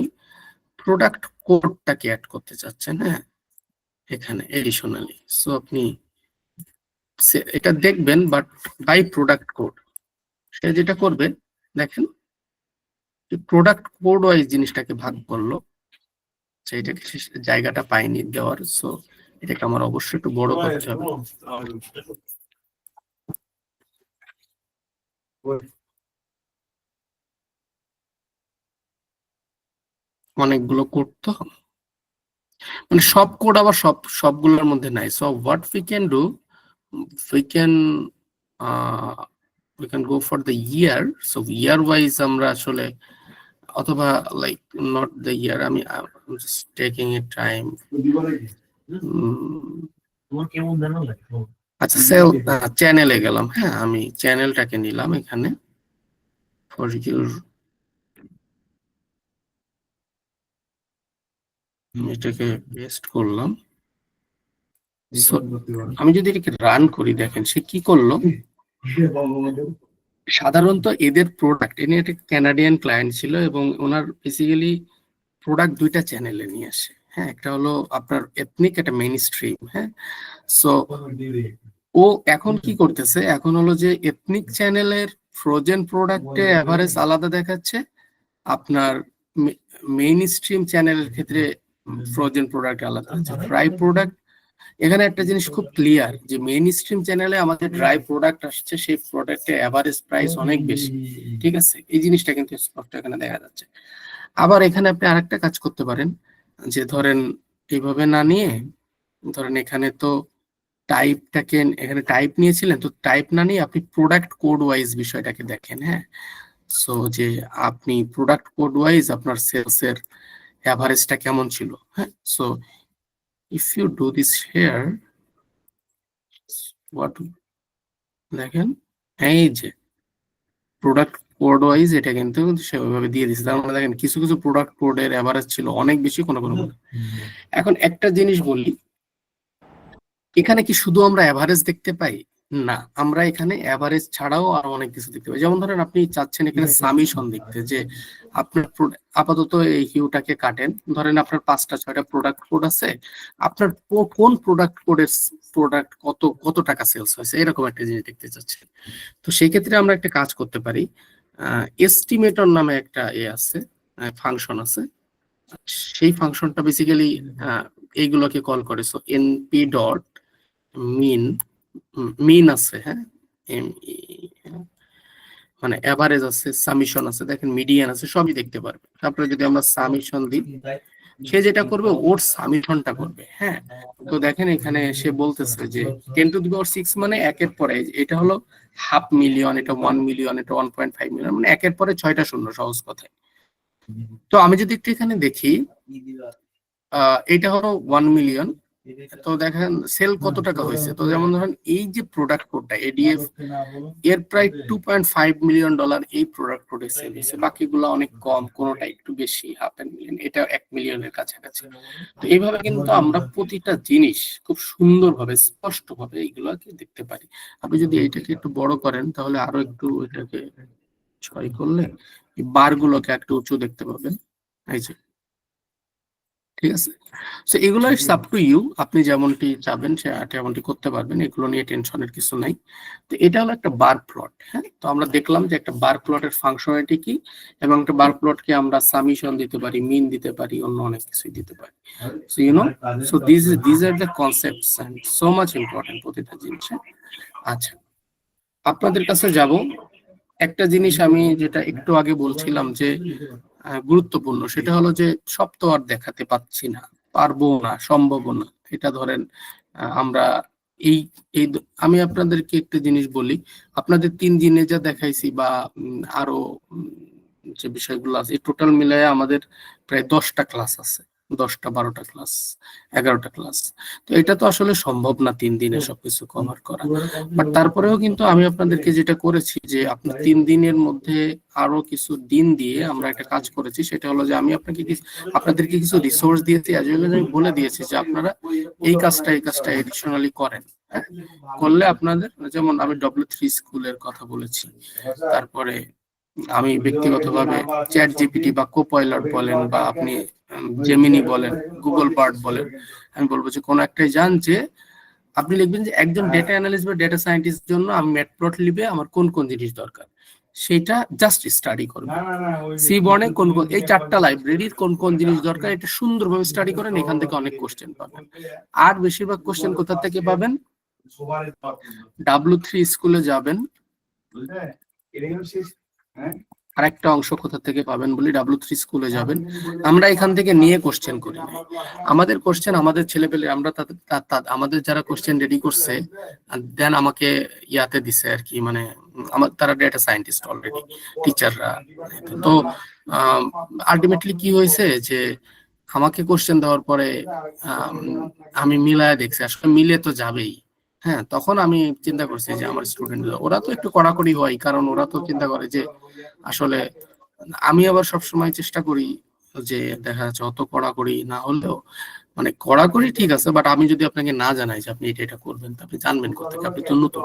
প্রোডাক্ট কোডটাকে অ্যাড করতে চাচ্ছেন, হ্যাঁ, এখানে এডিশনালি। সো আপনি এটা দেখবেন, বাট বাই প্রোডাক্ট কোড সে যেটা করবে, দেখেন প্রোডাক্ট কোড ওয়াইজ জিনিসটাকে ভাগ করলো, সেইটাকে জায়গাটা পাইনি দেওয়ার। সো এটাকে আমার অবশ্যই একটু বড় করতে হবে। অনেকগুলো কোড তো, মানে সব কোড আবার সবগুলোর মধ্যে নাই। So what we can do, we can we can go for the year. So year wise আমরা আসলে, অথবা লাইক নট দ্য ইয়ার, আমি just taking a time. আচ্ছা, সেল চ্যানেলে গেলাম। হ্যাঁ, আমি চ্যানেলটাকে নিলাম এখানে ফর ইউর, এটাকে পেস্ট করলাম। So, আমি যদি এটাকে রান করি, দেখেন সে কি করলো। সাধারণত এদের প্রোডাক্ট, এনে একটা ক্যানাডিয়ান ক্লায়েন্ট ছিল এবং ওনার বেসিক্যালি প্রোডাক্ট দুইটা চ্যানেলে নিয়ে আসে। হ্যাঁ, একটা হলো আপনার এথনিক, একটা মেইন স্ট্রিম। হ্যাঁ, সো ও এখন কি করতেছে, এখন হলো যে এথনিক চ্যানেলের ফ্রোজেন প্রোডাক্টে এভারেজ আলাদা দেখাচ্ছে, আপনার মেইন স্ট্রিম চ্যানেলের ক্ষেত্রে ফ্রোজেন প্রোডাক্ট আলাদা আছে। ড্রাই প্রোডাক্ট, এখানে একটা জিনিস খুব ক্লিয়ার যে মেইন স্ট্রিম চ্যানেলে আমাদের ড্রাই প্রোডাক্ট আসছে, সেই প্রোডাক্টের এভারেজ প্রাইস অনেক বেশি। ঠিক আছে, এই জিনিসটা কিন্তু স্পষ্ট এখানে দেখা যাচ্ছে। আবার এখানে আপনি আরেকটা কাজ করতে পারেন, যে ধরেন এইভাবে না নিয়ে, ধরেন এখানে তো টাইপটাকে, এখানে টাইপ নিয়েছিলেন, তো টাইপ না নিয়ে আপনি প্রোডাক্ট কোড ওয়াইজ বিষয়টাকে দেখেন। হ্যাঁ, সো যে আপনি প্রোডাক্ট কোড ওয়াইজ আপনার সেলস এর এভারেজটা কেমন ছিল। হ্যাঁ, so if you do this here, what, দেখেন এই যে প্রোডাক্ট কোড ওয়াইজ এটা কিন্তু সেভাবে দিয়ে দিচ্ছে। তার মানে দেখেন কিছু কিছু প্রোডাক্ট কোডের এভারেজ ছিল অনেক বেশি, কোনো কোনো। এখন একটা জিনিস বলি, এখানে কি শুধু আমরা এভারেজ দেখতে পাই? না, আমরা এখানে এভারেজ ছাড়াও আরো অনেক কিছু দেখতে পাই। যেমন ধরেন আপনি চাচ্ছেন এখানে সামিশন দেখতে, যে আপনার আপাতত এই হিউটাকে কাটেন, ধরেন আপনার 5টা-6টা প্রোডাক্ট কোড আছে, আপনার কোন প্রোডাক্ট কোডের প্রোডাক্ট কত টাকা সেলস হয়েছে, এরকম একটা জিনিস দেখতে চাচ্ছেন। তো সেই ক্ষেত্রে আমরা একটা কাজ করতে পারি, এস্টিমেটর নামে একটা আছে, ফাংশন আছে। সেই ফাংশনটা বেসিক্যালি এইগুলোকে কল করে। সো এনপি ডট মিন আছে, হ্যাঁ, মানে এভারেজ আছে, সামিশন আছে, দেখেন মিডিয়ান আছে, সবই দেখতে পারবে। তারপরে যদি আমরা সামিশন দিই, সে যেটা করবে ওর সামিশনটা করবে। হ্যাঁ, তো দেখেন এখানে সে বলতেছে যে 10 টু দি পাওয়ার 6 মানে একের পরে, এটা হলো 500,000, এটা 1 মিলিয়ন, এটা 1.5 মিলিয়ন, মানে একের পরে 6টা শূন্য, সহজ কথায়। তো আমি যদি একটু এখানে দেখি, এটা হলো 1 মিলিয়ন, তো দেখেন সেল কত টাকা হয়েছে। তো যেমন ধরেন এই যে প্রোডাক্ট কোডটা এডিএফ, এর প্রায় $2.5 মিলিয়ন এই প্রোডাক্ট কোডে সেল হয়েছে। বাকিগুলো অনেক কম, কোনোটা একটু বেশি, 500,000, এটা 1 মিলিয়নের কাছাকাছি। তো এইভাবে কিন্তু আমরা প্রতিটা জিনিস খুব সুন্দরভাবে স্পষ্টভাবে এইগুলোকে দেখতে পারি। আপনি যদি এইটাকে একটু বড় করেন, তাহলে আরো একটু এটাকে 6 করলে এই বারগুলোকে একটু উঁচু দেখতে পাবেন। এই যে, ঠিক আছে। সো এগুলো ইটস আপ টু ইউ, আপনি যেমনটি চাবেন তেমনটি করতে পারবেন, এগুলো নিয়ে টেনশনের কিছু নাই। তো এটা হলো একটা বার প্লট। হ্যাঁ, তো আমরা দেখলাম যে একটা বার প্লটের ফাংশনালিটি কি, এবং একটা বার প্লটকে আমরা সামিশন দিতে পারি, মিন দিতে পারি, অন্য অনেক কিছুই দিতে পারি। So you know, so this are the concepts and so much important প্রতিটা জিনিসে। আচ্ছা, আপনাদের কাছে যাব, একটা জিনিস আমি যেটা একটু আগে বলছিলাম যে গুরুত্বপূর্ণ, সেটা হলো যে সব তো আর দেখাতে পাচ্ছি না, পারবো না, সম্ভব না। এটা ধরেন আমরা এই এই আমি আপনাদেরকে একটা জিনিস বলি, আপনাদের 3 দিনে যা দেখাইছি বা আরো যে বিষয়গুলো আছে, টোটাল মিলায় আমাদের প্রায় 10টা ক্লাস আছে, 10টা 12টা ক্লাস, 11টা ক্লাস। তো এটা তো আসলে সম্ভব না 3 দিনে সবকিছু কভার করা। বাট তারপরেও কিন্তু আমি আপনাদেরকে যেটা করেছি, যে আপনার 3 দিনের মধ্যে আরো কিছু দিন দিয়ে আমরা একটা কাজ করেছি, সেটা হলো যে আমি আপনাদেরকে কিছু রিসোর্স দিয়েছি, আমি বলে দিয়েছি যে আপনারা এই কাজটা এডিশনালি করেন। হ্যাঁ, করলে আপনাদের, যেমন আমি W3 স্কুলের কথা বলেছি, তারপরে আমি ব্যক্তিগতভাবে চ্যাট জিপিটি বা কোপাইলট বলেন বা আপনি জেমিনি বলেন, গুগল বার্ড বলেন, আমি বলবো যে কোনো একটাই যান, যে আপনি লিখবেন যে একজন ডেটা অ্যানালিস্ট বা ডেটা সায়েন্টিস্ট জন্য আমি ম্যাটপ্লটলিবে আমার কোন কোন জিনিস দরকার, সেটা জাস্ট স্টাডি করবেন। সিবর্নে কোন কোন এই 4টা লাইব্রেরির কোন কোন জিনিস দরকার, এটা সুন্দরভাবে স্টাডি করেন, এখান থেকে অনেক কোশ্চেন পাবেন। আর বেশিরভাগ কোশ্চেন কোথা থেকে পাবেন? W3 স্কুলে যাবেন, আরেকটা অংশ কোথা থেকে পাবেন বলি, W3 স্কুলে যাবেন। আমরা এখান থেকে নিয়ে কোশ্চেন করি না, আমাদের কোশ্চেন আমাদের ছেলেপেলে, আমরা আমাদের যারা কোশ্চেন রেডি করছে দেন আমাকে ইয়াতে দিছে আর কি, মানে আমার তারা ডেটা সায়েন্টিস্ট অলরেডি টিচাররা। তো আলটিমেটলি কি হয়েছে যে আমাকে কোশ্চেন দেওয়ার পরে আমি মিলায় দেখছি, আসলে মিলে তো যাবেই। হ্যাঁ, তখন আমি চিন্তা করছি যে আমার স্টুডেন্ট ওরা তো একটু কড়াকড়ি হয়, কারণ ওরা তো চিন্তা করে যে আসলে, আমি আবার সবসময় চেষ্টা করি যে দেখা যাচ্ছে অত কড়াকড়ি না হলেও, মানে কড়াকড়ি ঠিক আছে, বাট আমি যদি আপনাকে না জানাই যে আপনি এটা করবেন, তা আপনি জানবেন কোথেকে, আপনি তো নতুন,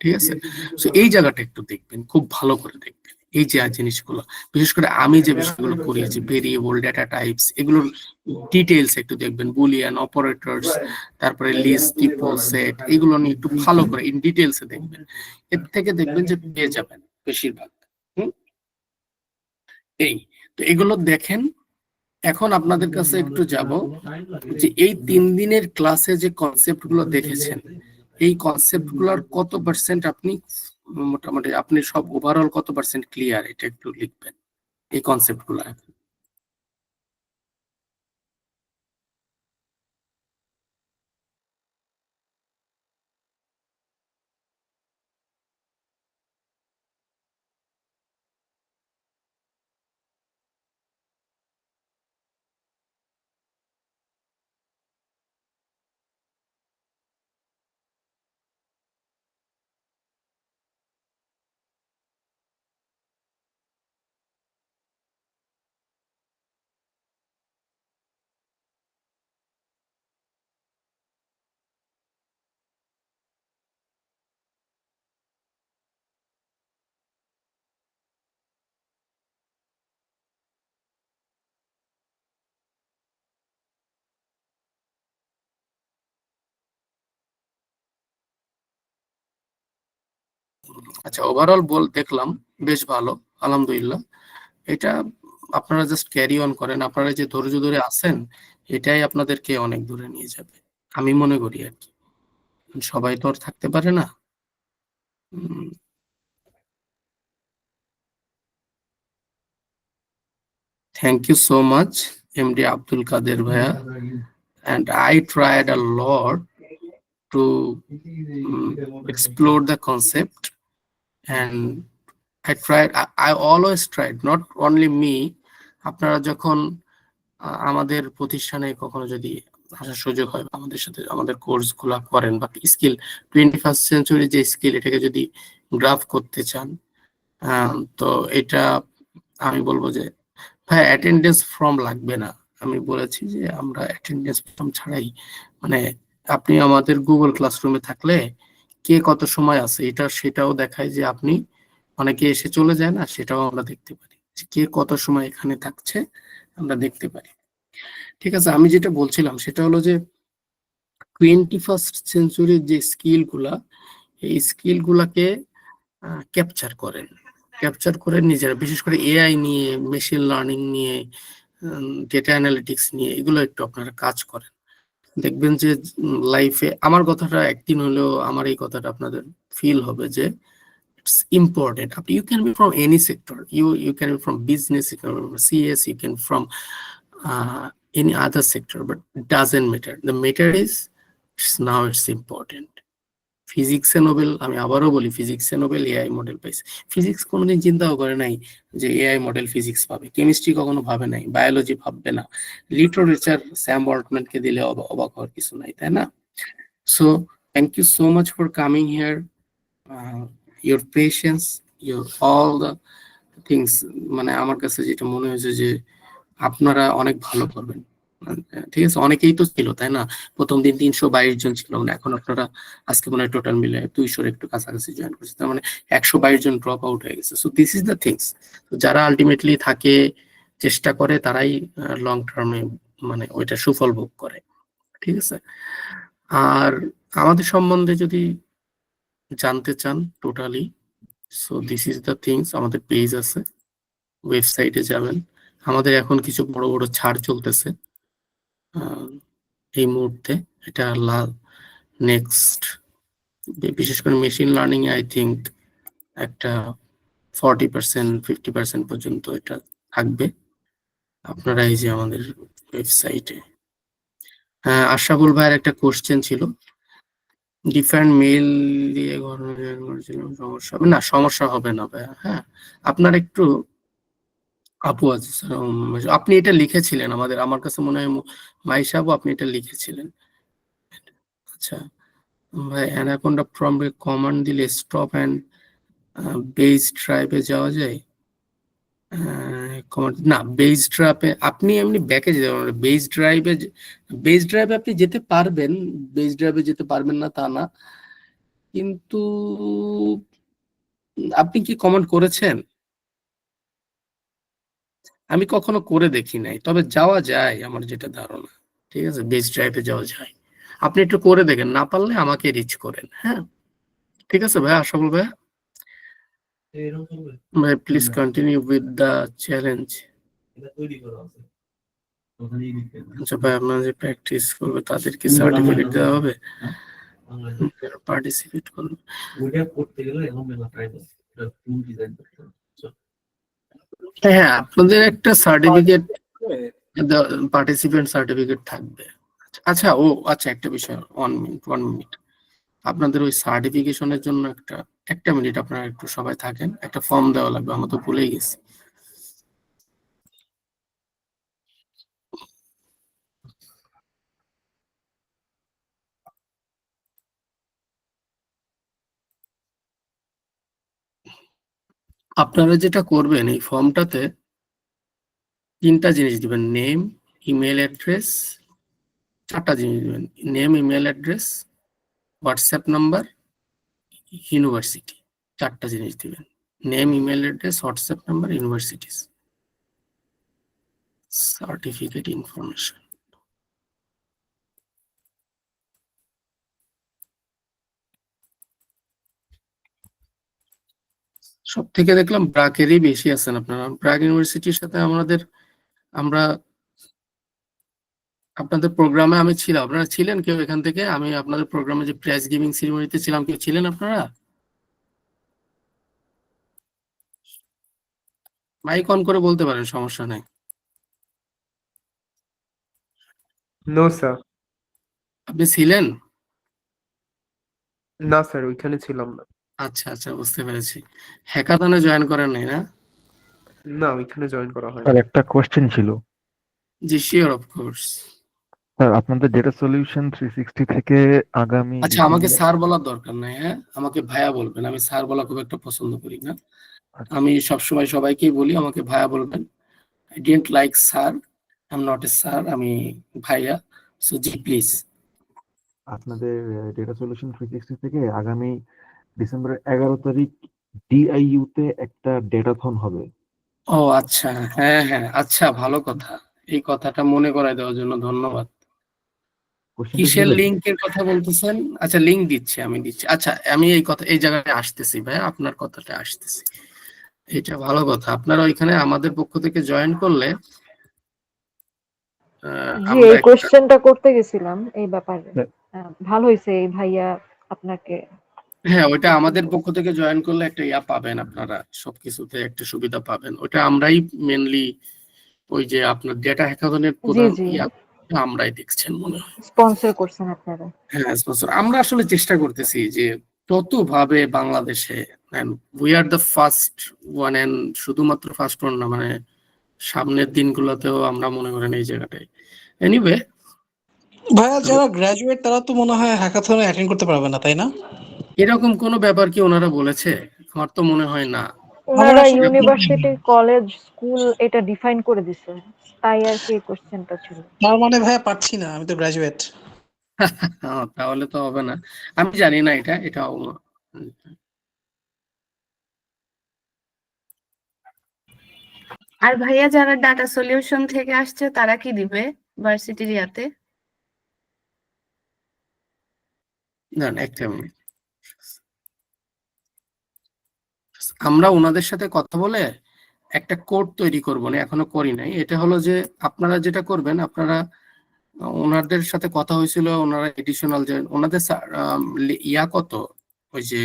ঠিক আছে? তো এই জায়গাটা একটু দেখবেন, খুব ভালো করে দেখবেন এই যে জিনিসগুলো, বিশেষ করে আমি যে বিষয়গুলো করিয়েছি, ভেরিয়েবল, ডেটা টাইপস, এগুলোর ডিটেইলস একটু দেখবেন, বুলিয়ান, অপারেটরস, তারপরে লিস্ট, ট্রিপল, সেট, এগুলো নিয়ে একটু ভালো করে ইন ডিটেইলসে দেখবেন। এর থেকে দেখবেন যে পেয়ে যাবেন বেশিরভাগ। এই তো এগুলো দেখেন। এখন আপনাদের কাছে একটু যাব যে এই 3 দিনের ক্লাসে যে কনসেপ্ট গুলো দেখেছেন, এই কনসেপ্ট গুলোর কত পার্সেন্ট আপনি মোটামুটি আপনি সব ওভারঅল কত পার্সেন্ট ক্লিয়ার, এটা একটু লিখবেন এই কনসেপ্ট গুলো। আচ্ছা, ওভারঅল দেখলাম বেশ ভালো, আলহামদুলিল্লাহ। এটা আপনারা জাস্ট ক্যারি অন করেন, আপনারা যে ধৈর্য ধরে আছেন, এটাই আপনাদেরকে অনেক দূরে নিয়ে যাবে আমি মনে করি আর কি। সবাই তো আর থাকতে পারে না। Thank you so much MD Abdul Kader ভাইয়া, and I tried a lot to explore the concept, and I always tried, not only me, আপনারা যখন আমাদের প্রতিষ্ঠানে কখনো যদি আসার সুযোগ হয়, আমাদের সাথে আমাদের কোর্স গুলা করেন বা স্কিল 21st সেঞ্চুরি যে স্কিল, এটাকে যদি গ্রাফ করতে চান, তো এটা আমি বলবো যে ভাই অ্যাটেন্ডেন্স ফর্ম লাগবে না। আমি বলেছি যে আমরা অ্যাটেন্ডেন্স ফর্ম ছাড়াই, মানে আপনি আমাদের গুগল ক্লাসরুমে থাকলে কে কত সময় আছে এটা সেটাও দেখায়, যে আপনি অনেকে এসে চলে যায় না, সেটাও আমরা দেখতে পারি, কে কত সময় এখানে থাকছে আমরা দেখতে পারি। ঠিক আছে, আমি যেটা বলছিলাম সেটা হলো যে 21st সেঞ্চুরির যে স্কিল গুলা, এই স্কিল গুলাকে ক্যাপচার করে নিজেরা, বিশেষ করে এআই নিয়ে, মেশিন লার্নিং নিয়ে, ডেটা অ্যানালিটিক্স নিয়ে, এগুলো একটু আপনারা কাজ করেন, দেখবেন যে লাইফে আমার কথাটা একদিন হলেও, আমার এই কথাটা আপনাদের ফিল হবে যে it's important. You can be from any sector. You can be from business, you can be from CS, you can from any other sector, but it doesn't matter. The matter is it's important. ফিজিক্সে Nobel, আমি আবারও বলি, ফিজিক্সে Nobel AI model পাইছে। Physics কোনোদিন চিন্তাও করে নাই যে এআই মডেল ফিজিক্স পাবে, কেমিস্ট্রি কখনো ভাবে নাই, বায়োলজি ভাববে না, লিটারেচার স্যাম অল্টম্যানকে দিলে অবাক হওয়ার কিছু নাই, তাই না? So thank you so much for coming here, your patience, your all the things, মানে আমার কাছে যেটা মনে হয়েছে যে আপনারা অনেক ভালো করবেন, ঠিক আছে, অনেকেই তো ছিল তাই না, প্রথম দিন 322 জন ছিল, মানে এখন আপনারা আজকে মনে হয় টোটাল মিলে 200 একটু কাছাকাছি জয়েন করছে, তার মানে 122 জন ড্রপ আউট হয়ে গেছে। So this is the things, যারা আলটিমেটলি থাকে চেষ্টা করে তারাই লং টার্মে মানে ওইটা সুফল ভোগ করে। ঠিক আছে, আর আমাদের সম্বন্ধে যদি জানতে চান totally, so this is the things, আমাদের পেজ আছে, ওয়েবসাইটে যাবেন, আমাদের এখন কিছু বড় বড় ছাড় চলতেছে এই মুহূর্তে, এটা নেক্সট বিশেষ করে মেশিন লার্নিং আই থিঙ্ক একটা 40% 50% পর্যন্ত এটা থাকবে। আপনারা এই যে আমাদের ওয়েবসাইটে, হ্যাঁ আশরাফুল ভাইয়ের একটা কোশ্চেন ছিল, ডিফারেন্ট মেইল দিয়ে সমস্যা হবে না? সমস্যা হবে না ভাইয়া। হ্যাঁ আপনার একটু আপু আছে স্যার, আপনি এটা লিখেছিলেন আমাদের, আমার কাছে মনে হয় মাইশা আপু আপনি এটা লিখেছিলেন। আচ্ছা ভাই, অ্যানাকোন্ডা প্রম্পটে কমান্ড দিলে স্টপ অ্যান্ড বেস ড্রাইভে যাওয়া যায়? না, বেস ড্রাইভে আপনি এমনি ব্যাকে যেতে পারবেন, বেস ড্রাইভে আপনি যেতে পারবেন, বেস ড্রাইভে যেতে পারবেন না তা না, কিন্তু আপনি কি কমান্ড করেছেন? আমি কখনো করে দেখি নাই, তবে যাওয়া যায় আমার যেটা ধারণা। ঠিক আছে, বেস ড্রাইভে যাওয়া যায়, আপনি একটু করে দেখেন, না পারলে আমাকে রিচ করেন। হ্যাঁ ঠিক আছে ভাই, আশরাফুল ভাই, ভাই please continue with the challenge. আচ্ছা ভাই, আপনারা যে প্র্যাকটিস করবে তাদেরকে সার্টিফিকেট দেওয়া হবে? পার্টিসিপেট করবে, হ্যাঁ আপনাদের একটা সার্টিফিকেট, পার্টিসিপেন্ট সার্টিফিকেট থাকবে। আচ্ছা ও আচ্ছা, একটা বিষয়, 1 মিনিট, আপনাদের ওই সার্টিফিকেশনের জন্য একটা মিনিট আপনারা একটু সবাই থাকেন, একটা ফর্ম দেওয়া লাগবে, আমরা তো ভুলেই গেছি। আপনারা যেটা করবেন এই ফর্মটাতে 3টা জিনিস দিবেন, নেম, ইমেল অ্যাড্রেস, 4টা জিনিস দিবেন, name, email address, WhatsApp number, university, 4টা জিনিস দিবেন, name, email address, WhatsApp number, universities, certificate information. সব থেকে দেখলাম ব্র্যাকেরই বেশি আছেন আপনারা, ব্র্যাক ইউনিভার্সিটির সাথে আমরা আপনাদের প্রোগ্রামে আমি ছিলাম, আপনারা ছিলেন কেউ এখান থেকে? আমি আপনাদের প্রোগ্রামে যে প্রাইজ গিভিং সেরিমনিতে ছিলাম, কেউ ছিলেন আপনারা? মাইক অন করে বলতে পারেন, সমস্যা নাই। নো স্যার, আপনি ছিলেন? না স্যার ওইখানে ছিলাম না। আচ্ছা আচ্ছা, বুঝতে পেরেছি। হ্যাকাথনে জয়েন করেন নাই না? না ওইখানে জয়েন করা হয় স্যার একটা কোশ্চেন ছিল। জি শিওর, অফ কোর্স। স্যার আপনাদের ডেটা সলিউশন 360 থেকে আগামী আচ্ছা আমাকে স্যার বলার দরকার নাই, হ্যাঁ আমাকে ভাইয়া বলবেন, আমি স্যার বলা খুব একটা পছন্দ করি না। আমি সবসময় সবাইকেই বলি আমাকে ভাইয়া বলবেন। I didn't like sir, I am not a sir, আমি ভাইয়া। So G please. আপনাদের ডেটা সলিউশন 360 থেকে আগামী ডিসেম্বরের 11 তারিখ ডিআইইউ তে একটা ডেটাথন হবে। ও আচ্ছা, হ্যাঁ হ্যাঁ, আচ্ছা ভালো কথা, এই কথাটা মনে করায় দেওয়ার জন্য ধন্যবাদ। কোশ্চেনটা কিসের বুঝলেন? লিংকের কথা বলতেছেন? আচ্ছা লিংক দিচ্ছি, আমি দিচ্ছি। আচ্ছা আমি এই জায়গায় আসতেছি ভাই, আপনার কথাটা আসতেছি, এটা ভালো কথা। আপনারা ওইখানে আমাদের পক্ষ থেকে জয়েন করলে জি, আমরা এই কোশ্চেনটা করতে গেছিলাম এই ব্যাপারে। ভালো হয়েছে এই ভাইয়া আপনাকে। হ্যাঁ ওইটা আমাদের পক্ষ থেকে জয়েন করলে একটা ইয়া পাবেন, আপনারা সবকিছুতে একটা সুবিধা পাবেন। ওটা আমরাই মেনলি, ওই যে আপনার ডেটা হ্যাকাথনের প্রধান জি। ইয়া আমরাই দেখছেন মনে হয়। স্পন্সর করছেন আপনারা। হ্যাঁ স্পন্সর, আমরা আসলে চেষ্টা করতেছি যে ততভাবে বাংলাদেশে, we are the first one, and শুধুমাত্র ফার্স্ট ওয়ান না, মানে সামনের দিনগুলোতেও আমরা মনে করেন এই জায়গাটায়। এনিওয়ে ভাইয়া যারা গ্রাজুয়েট তারা তো মনে হয় হ্যাকাথনে অ্যাটেন্ড করতে পারবে না, তাই না? এরকম কোনো ব্যাপার কি ওনারা বলেছে? আমার তো মনে হয় না। ওনারা আসলে ইউনিভার্সিটি কলেজ স্কুল এটা ডিফাইন করে দিছে, তাই আর কি কোশ্চেনটা ছিল। তার মানে ভাইয়া পারছি না, আমি তো গ্রাজুয়েট। তাহলে তো হবে না, আমি জানি না এটাও আর ভাইয়া যারা ডাটা সলিউশন থেকে আসছে তারা কি দিবে ভার্সিটির ইয়াতে? না না, একটা মিনিট। আমরা ওনাদের সাথে কথা বলে একটা কোড তৈরি করবো না, এখনো করি নাই। এটা হলো যে আপনারা যেটা করবেন, আপনারা ওনাদের সাথে কথা হয়েছিল, ওনারা এডিশনাল যে ওনাদের ইয়া কত, ওই যে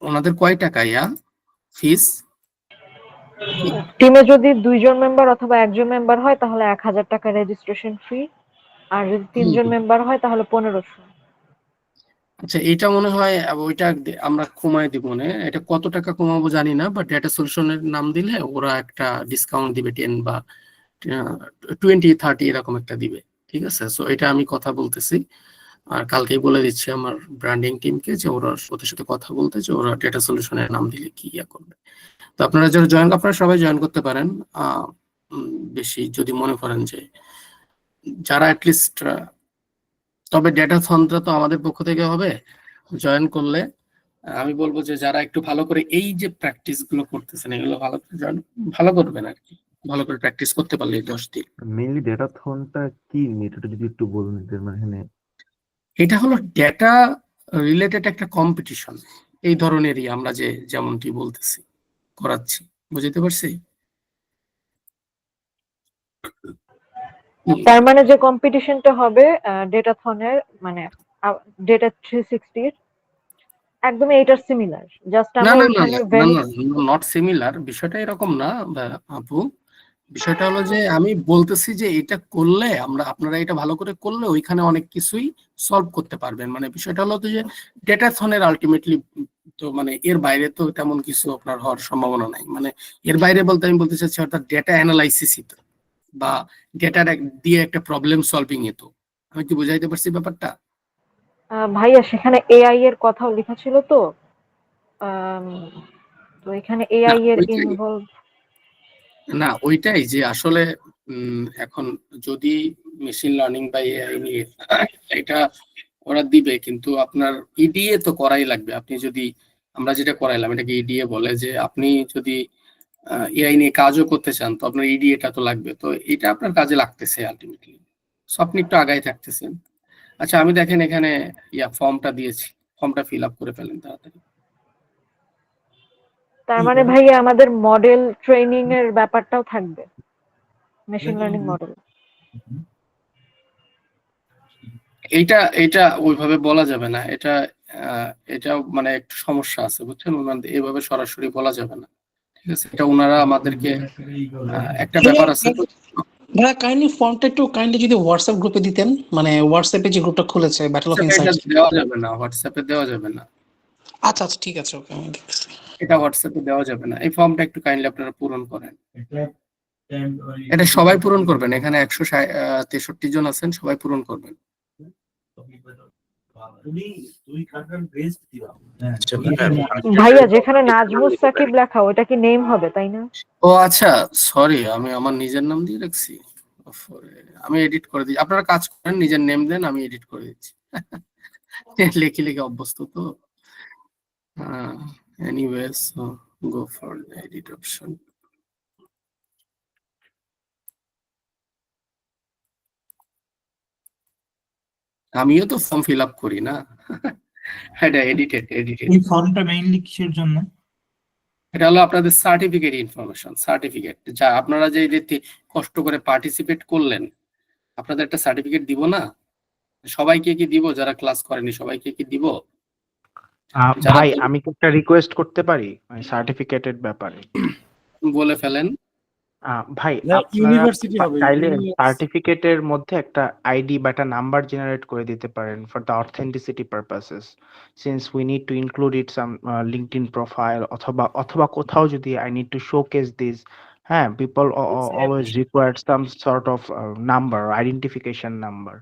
ওনাদের কয় টাকা ইয়া ফিস? টিমে যদি 2 জন মেম্বার অথবা 1 জন মেম্বার হয় তাহলে 1000 টাকা রেজিস্ট্রেশন ফি, আর যদি 3 জন মেম্বার হয় তাহলে 1500। আচ্ছা, এটা মনে হয় ওইটা আমরা কমায় দিব না। এটা কত টাকা কমাবো জানি না, বাট ডেটা সলিউশনের নাম দিলে ওরা একটা ডিসকাউন্ট দিবে 10 বা 20-30 এরকম একটা দিবে। ঠিক আছে, সো এটা আমি কথা বলতেছি, আর কালকেই বলে দিচ্ছি আমার ব্র্যান্ডিং টিমকে যে ওরা ওদের সাথে কথা বলতে, যে ওরা ডেটা সলিউশনের নাম দিলে কি ইয়া করবে। তো আপনারা যারা আপনারা সবাই জয়েন করতে পারেন, বেশি যদি মনে করেন যে যারা অ্যাটলিস্ট, তবে ডেটা থনটা তো আমাদের পক্ষ থেকে হবে। জয়েন করলে আমি বলবো যে যারা একটু ভালো করে এই যে প্র্যাকটিস গুলো করতেছেন এগুলো ভালো করে ভালো করবেন আর কি, ভালো করে প্র্যাকটিস করতে পারলে 10 দিন। মেইনলি ডেটা থনটা কি, এটা যদি একটু বলুন এদের মানে। এটা হলো ডেটা রিলেটেড একটা কম্পিটিশন, এই ধরনেরই আমরা যে যেমনটি বলতেছি করাচ্ছি, বুঝতে পারছি? তার মানে যে কম্পিটিশনটা হবে ডেটাথনের মানে ডেটা 360 এর একদমই এটার সিমিলার, জাস্ট না আমরা না না ওইখানে না না, নট সিমিলার, বিষয়টা এরকম না আপু। বিষয়টা হলো যে আমি বলতেছি যে এটা করলে আপনারা এটা ভালো করে করলে ওইখানে অনেক কিছুই সলভ করতে পারবেন। মানে বিষয়টা হলো যে ডেটাথনের আলটিমেটলি তো মানে এর বাইরে তো তেমন কিছু আপনার হওয়ার সম্ভাবনা নাই। মানে এর বাইরে বলতে আমি বলতে চাচ্ছি অর্থাৎ ডেটা অ্যানালাইসিসই তো, বা ডেটার দিয়ে একটা প্রবলেম সলভিং এ তো। আমি কি বুঝাইতে পারছি ব্যাপারটা? ভাইয়া সেখানে এআই এর কথাও লেখা ছিল তো, আম, তো এখানে না এআই এর ওইটাই, ইনভলভ। না ওইটাই যে আসলে এখন যদি মেশিন লার্নিং বা এআই নিয়ে এটা ওরা দিবে, কিন্তু আপনার ইডিএ তো করাই লাগবে। আপনি যদি, আমরা যেটা করাইলাম এটাকে ইডিএ বলে, যে আপনি যদি এআই নিয়ে কাজও করতে চান তো আপনার ইডিএটা তো লাগবে। তো এটা আপনার কাজে লাগতেছে আলটিমেটলি, সো আপনি একটু আগাই থাকতেছেন। আচ্ছা, আমি দেখেন এখানে ফর্মটা দিয়েছি, ফর্মটা ফিল আপ করে ফেলেন তাড়াতাড়ি। তার মানে ভাইয়া আমাদের মডেল ট্রেনিং এর ব্যাপারটাও থাকবে, মেশিন লার্নিং মডেল। এটা ওইভাবে বলা যাবে না, এটা মানে একটু সমস্যা আছে বুঝছেন, ওনাদের এইভাবে সরাসরি বলা যাবে না। ঠিক আছে, এটা ওনারা আমাদেরকে একটা ব্যাপার আছে তো। ভাইয়া কাইন্ডলি ফর্মটা একটু কাইন্ডলি যদি হোয়াটসঅ্যাপ গ্রুপে দিতেন, মানে হোয়াটসঅ্যাপে যে গ্রুপটা খুলেছে ব্যাটল অফ ইনসাইটস। দেওয়া যাবে না, হোয়াটসঅ্যাপে দেওয়া যাবে না। আচ্ছা আচ্ছা ঠিক আছে, ওকে আমি দেখতেছি। এটা হোয়াটসঅ্যাপে দেওয়া যাবে না, এই ফর্মটা একটু কাইন্ডলি আপনারা পূরণ করেন। এটা সবাই পূরণ করবেন, এখানে 163 জন আছেন, সবাই পূরণ করবেন। ভাইয়া যেখানে নাজমুস সাকিব লেখা ওটা কি নেম হবে তাই না? ও আচ্ছা, সরি, আমি আমার নিজের নাম দিয়ে রাখছি। আমি এডিট করে দিই, আপনারা কাজ করেন, নিজের নেম দেন, আমি এডিট করে দিচ্ছি। লিখে লিখে অভ্যস্ত তো। Anyway, so go for the edit option. আমিও তো ফর্ম ফিল আপ করি না। এটা এডিটেড। এই ফর্মটা মেইনলি কিসের জন্য? এটা হলো আপনাদের সার্টিফিকেট ইনফরমেশন, সার্টিফিকেট যা আপনারা যে কষ্ট করে পার্টিসিপেট করলেন, আপনাদের একটা সার্টিফিকেট দিব না? সবাইকে কি দিব? যারা ক্লাস করেনি সবাইকে কি দিব? ভাই আমি কি একটা রিকোয়েস্ট করতে পারি সার্টিফিকেটের ব্যাপারে? বলে ফেলেন। ভাই ইউনিভার্সিটি হবে, চাইলে সার্টিফিকেটের মধ্যে একটা আইডি বা একটা নাম্বার জেনারেট করে দিতে পারেন for the authenticity purposes, since we need to include it some LinkedIn profile, অথবা কোথাও যদি I need to showcase this, হ্যাঁ, people always require some sort of number, identification number,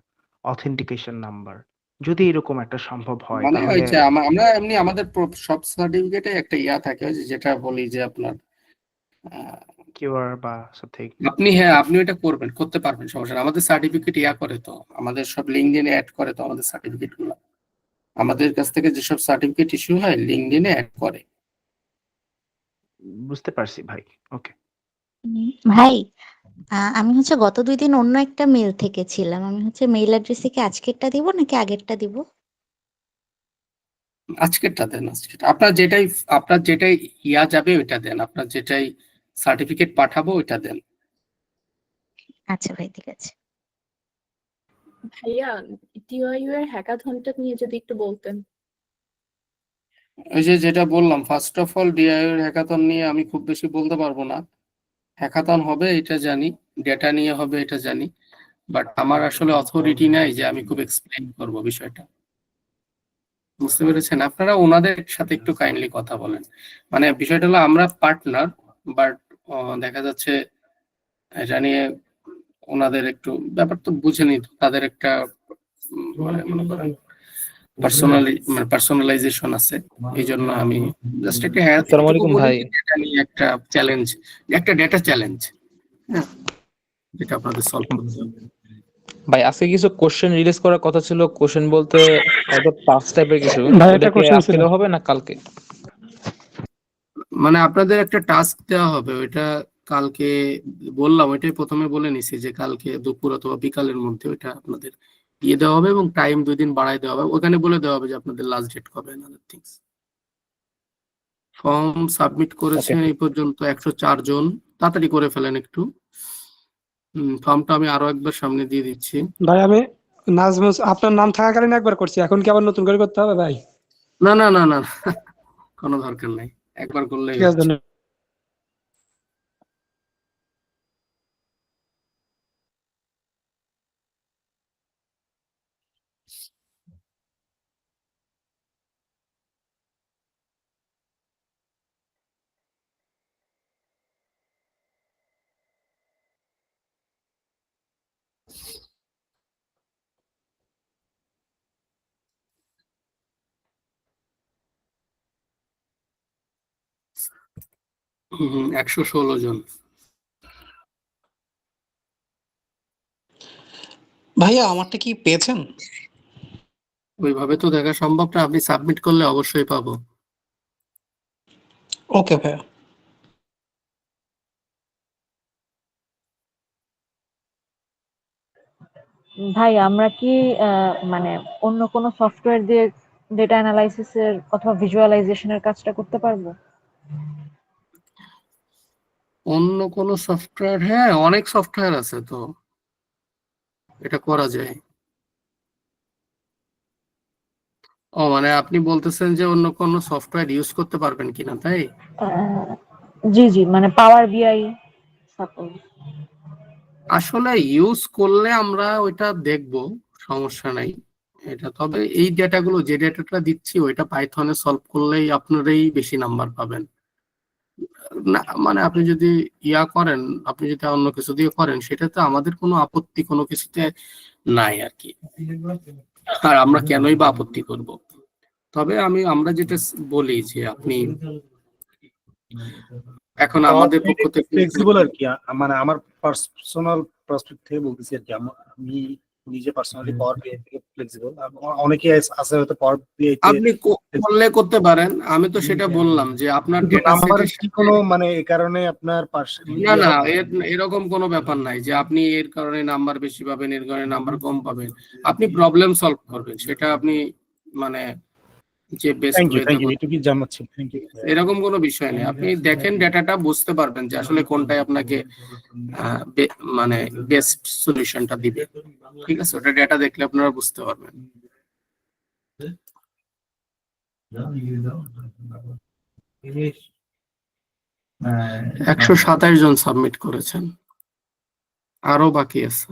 authentication number. যদি এরকম একটা সম্ভব হয় মানে ওই তাহলে যে আমরা এমনি আমাদের সব সার্টিফিকেটে একটা ইয়া থাকে, ওই যে যেটা বলি যে আপনার আহ, কিউআর বা সামথিং। আপনি ওইটা করতে পারবেন, সমস্যা নেই। আমাদের সার্টিফিকেট ইয়া করে তো, আমাদের সব লিঙ্কডইনে অ্যাড করে তো আমাদের সার্টিফিকেট গুলো। আমাদের কাছ থেকে যেসব সার্টিফিকেট ইস্যু হয় লিঙ্কডইনে অ্যাড করে। বুঝতে পারছি ভাই। ওকে। ভাই আমি হচ্ছে গত 2 দিন অন্য একটা মেল থেকে ছিলাম, আমি হচ্ছে মেইল অ্যাড্রেসে কি আজকেরটা দিব নাকি আগেরটা দিব? আজকেরটা দেন, আজকেরটা আপনার যেটাই ইয়া যাবে ওইটা দেন, আপনার যেটাই সার্টিফিকেট পাঠাবো ওইটা দেন। আচ্ছা ভাই, ঠিক আছে। ভাইয়া, টিওআইইউ এর হ্যাকাথনটা নিয়ে যদি একটু বলতেন। ওই যে যেটা বললাম, ফার্স্ট অফ অল ডিআইইউ এর হ্যাকাথন নিয়ে আমি খুব বেশি বলতে পারবো না। হ্যাকাথন হবে এটা জানি, ডেটা নিয়ে হবে এটা জানি, বাট আমার আসলে অথরিটি নাই যে আমি খুব এক্সপ্লেইন করব বিষয়টা। বুঝতে পেরেছেন? আপনারা ওনাদের সাথে একটু কাইন্ডলি কথা বলেন। মানে বিষয়টা হলো আমরা পার্টনার, বাট দেখা যাচ্ছে এটা নিয়ে ওনাদের একটু ব্যাপার তো বুঝেনি তো, তাদের একটা মানে মনে করেন পার্সোনালাইজেশন আছে। এই জন্য আমি জাস্ট একটা আসসালামু আলাইকুম ভাই। এটা নিয়ে একটা চ্যালেঞ্জ, একটা ডেটা চ্যালেঞ্জ, হ্যাঁ, যেটা আপনাদের সলভ করতে হবে। ভাই আজকে কিছু কোশ্চেন রিলিজ করার কথা ছিল, কোশ্চেন বলতে হয়তো টাস্ক টাইপের কিছু। ভাই, একটা ওটাকে কোশ্চেন আজকে ছিল। দেওয়া হবে না কালকে? মানে আপনাদের একটা টাস্ক দেওয়া হবে, ওইটা কালকে বললাম, ওইটাই প্রথমে বলে নিছি যে কালকে দুপুর অথবা বিকালের মধ্যে ওইটা আপনাদের দিয়ে দেওয়া হবে, এবং টাইম 2 দিন বাড়ায় দেওয়া হবে। ওখানে বলে দেওয়া হবে যে আপনাদের লাস্ট ডেট কবে, আদার থিংস। ফর্ম সাবমিট করেছেন এই পর্যন্ত 104 জন, তাড়াতাড়ি করে ফেলেন একটু। ফর্মটা আমি আরো একবার সামনে দিয়ে দিচ্ছি। ভাই আমি নাজমুস আপনার নাম থাকাকালীন একবার করছি, এখন কি আবার নতুন করে করতে হবে ভাই? না না না না কোনো দরকার নাই, একবার করলেই ঠিক আছে, হচ্ছে। ধন্যবাদ। হুম, 116 জন। ভাইয়া আমারটা কি পেয়েছেন? ওইভাবে তো দেখা সম্ভব না, আপনি সাবমিট করলে অবশ্যই পাবো। ওকে ভাইয়া। ভাই আমরা কি মানে অন্য কোনো সফটওয়্যার দিয়ে ডেটা অ্যানালাইসিসের অথবা ভিজুয়ালাইজেশনের কাজটা করতে পারবো? অন্য কোনো সফটওয়্যার? হ্যাঁ, অনেক সফটওয়্যার আছে তো, এটা করা যায়। ও মানে আপনি বলতেছেন যে অন্য কোনো সফটওয়্যার ইউজ করতে পারবেন কিনা, তাই? আহ, জি জি, মানে পাওয়ার বিআই সাপোজ। আসলে ইউজ করলে আমরা ওইটা দেখব, সমস্যা নাই। এটা তবে এই ডেটাগুলো, যে ডেটাটা দিচ্ছি ওইটা পাইথনে সলভ করলেই আপনারাই বেশি নাম্বার পাবেন। না মানে আপনি যদি ইয়া করেন, আপনি যদি অন্য কিছু দিয়ে করেন, সেটাতে আমাদের কোনো আপত্তি কোনো কিছুতে নাই আর কি। আর আমরা কেনই বা আপত্তি করব? তবে আমরা যেটা বলি যে আপনি এখন আমাদের পক্ষ থেকে ফ্লেক্সিবল আর কি। মানে আমার পার্সোনাল পার্সপেক্টিভ থেকে বলতেছি আর কি, আমি নিজে পার্সোনালি পাওয়ার বিআই থেকে ফ্লেক্সিবল। অনেকে আছে হয়তো পাওয়ার বিআই তে আপনি করলে করতে পারেন, আমি তো সেটা বললাম যে আপনার ডেটা নাম্বার সেটের কি কোনো মানে এই কারণে আপনার না না এরকম কোনো ব্যাপার নাই যে আপনি এর কারণে নাম্বার বেশি পাবেন, এর কারণে নাম্বার কম পাবেন। আপনি প্রবলেম সলভ করবেন, সেটা আপনি মানে যে বেস্ট থ্যাংক ইউ ওয়েতে থ্যাংক ইউ এটুকুই জানার ছিল। Thank you. এরকম কোনো বিষয় নেই। আপনি দেখেন ডেটাটা, বুঝতে পারবেন যে আসলে কোনটাই আপনাকে মানে বেস্ট সলিউশনটা দিবে। ঠিক আছে, ওটা ডেটা দেখলে আপনারা বুঝতে পারবেন। 127 জন সাবমিট করেছেন, আরো বাকি আছে।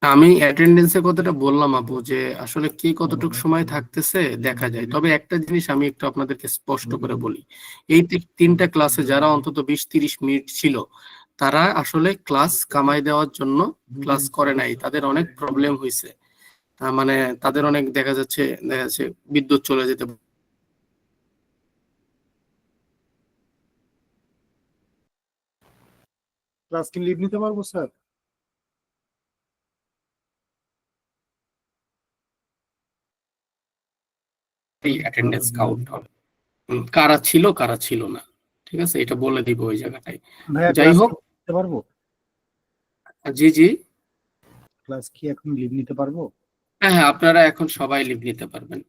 আমি অ্যাটেন্ডেন্সের কথাটা বললাম আপু, যে আসলে কে কতটুকু সময় থাকতেছে দেখা যায়। তবে একটা জিনিস আমি একটু আপনাদেরকে স্পষ্ট করে বলি, এই তিনটা ক্লাসে যারা অন্তত 20-30 মিনিট ছিল, তারা আসলে ক্লাস কামাই দেওয়ার জন্য ক্লাস করে নাই, তাদের অনেক প্রবলেম হয়েছে। মানে তাদের অনেক দেখা যাচ্ছে বিদ্যুৎ চলে যেতে ক্লাস কি লিভ নিতে পারবো স্যার? অ্যাটেন্ডেন্স কাউন্ট হবে। কারা ছিল কারা ছিল না, ঠিক আছে, এটা বলে দিব ওই জায়গাটায়। ভাইয়া যাই ক্লাস হোক, নিতে পারবো? জি জি, ক্লাস কি এখন লিভ নিতে পারবো? হ্যাঁ হ্যাঁ, আপনারা এখন সবাই লিভ নিতে পারবেন।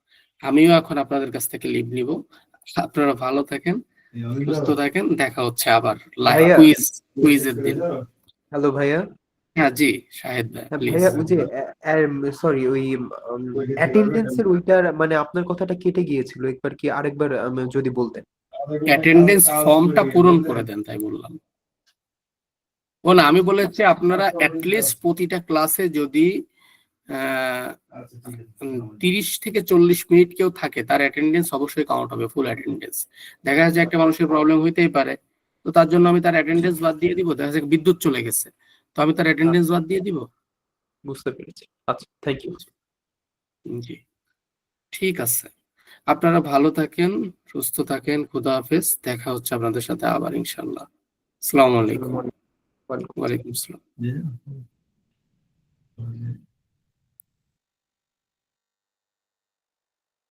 আমিও এখন আপনাদের কাছ থেকে লিভ নিব। আপনারা ভালো থাকেন, সুস্থ থাকেন, দেখা হচ্ছে আবার লাইভ ভাইয়া। কুইজের দিন। হ্যালো ভাইয়া। হ্যাঁ জি শাহেদ ভাই, হ্যাঁ, প্লিজ। ভাইয়া ওই যে সরি ওই অ্যাটেন্ডেন্সের ওইটার মানে আপনার কথাটা কেটে গিয়েছিল, একবার কি আরেকবার যদি বলতেন। অ্যাটেন্ডেন্স ফর্মটা পূরণ করে দেন তাই বললাম। ও না, আমি বলেছি আপনারা অ্যাটলিস্ট প্রতিটা ক্লাসে যদি 30 থেকে 40 মিনিট কেউ থাকে, তার অ্যাটেন্ডেন্স অবশ্যই কাউন্ট হবে, ফুল অ্যাটেন্ডেন্স। দেখা যাচ্ছে একটা মানুষের প্রবলেম হইতেই পারে, তো তার জন্য আমি তার অ্যাটেন্ডেন্স বাদ দিয়ে দিব। দেখা যাচ্ছে বিদ্যুৎ চলে গেছে, তো আমি তার অ্যাটেন্ডেন্স বাদ দিয়ে দিব। বুঝতে পেরেছি, আচ্ছা থ্যাংক ইউ। জি ঠিক আছে, আপনারা ভালো থাকেন, সুস্থ থাকেন, খুদা হাফেজ, দেখা হচ্ছে আপনাদের সাথে আবার ইনশাল্লাহ। আসসালামু আলাইকুম। ওয়ালাইকুম আসসালাম।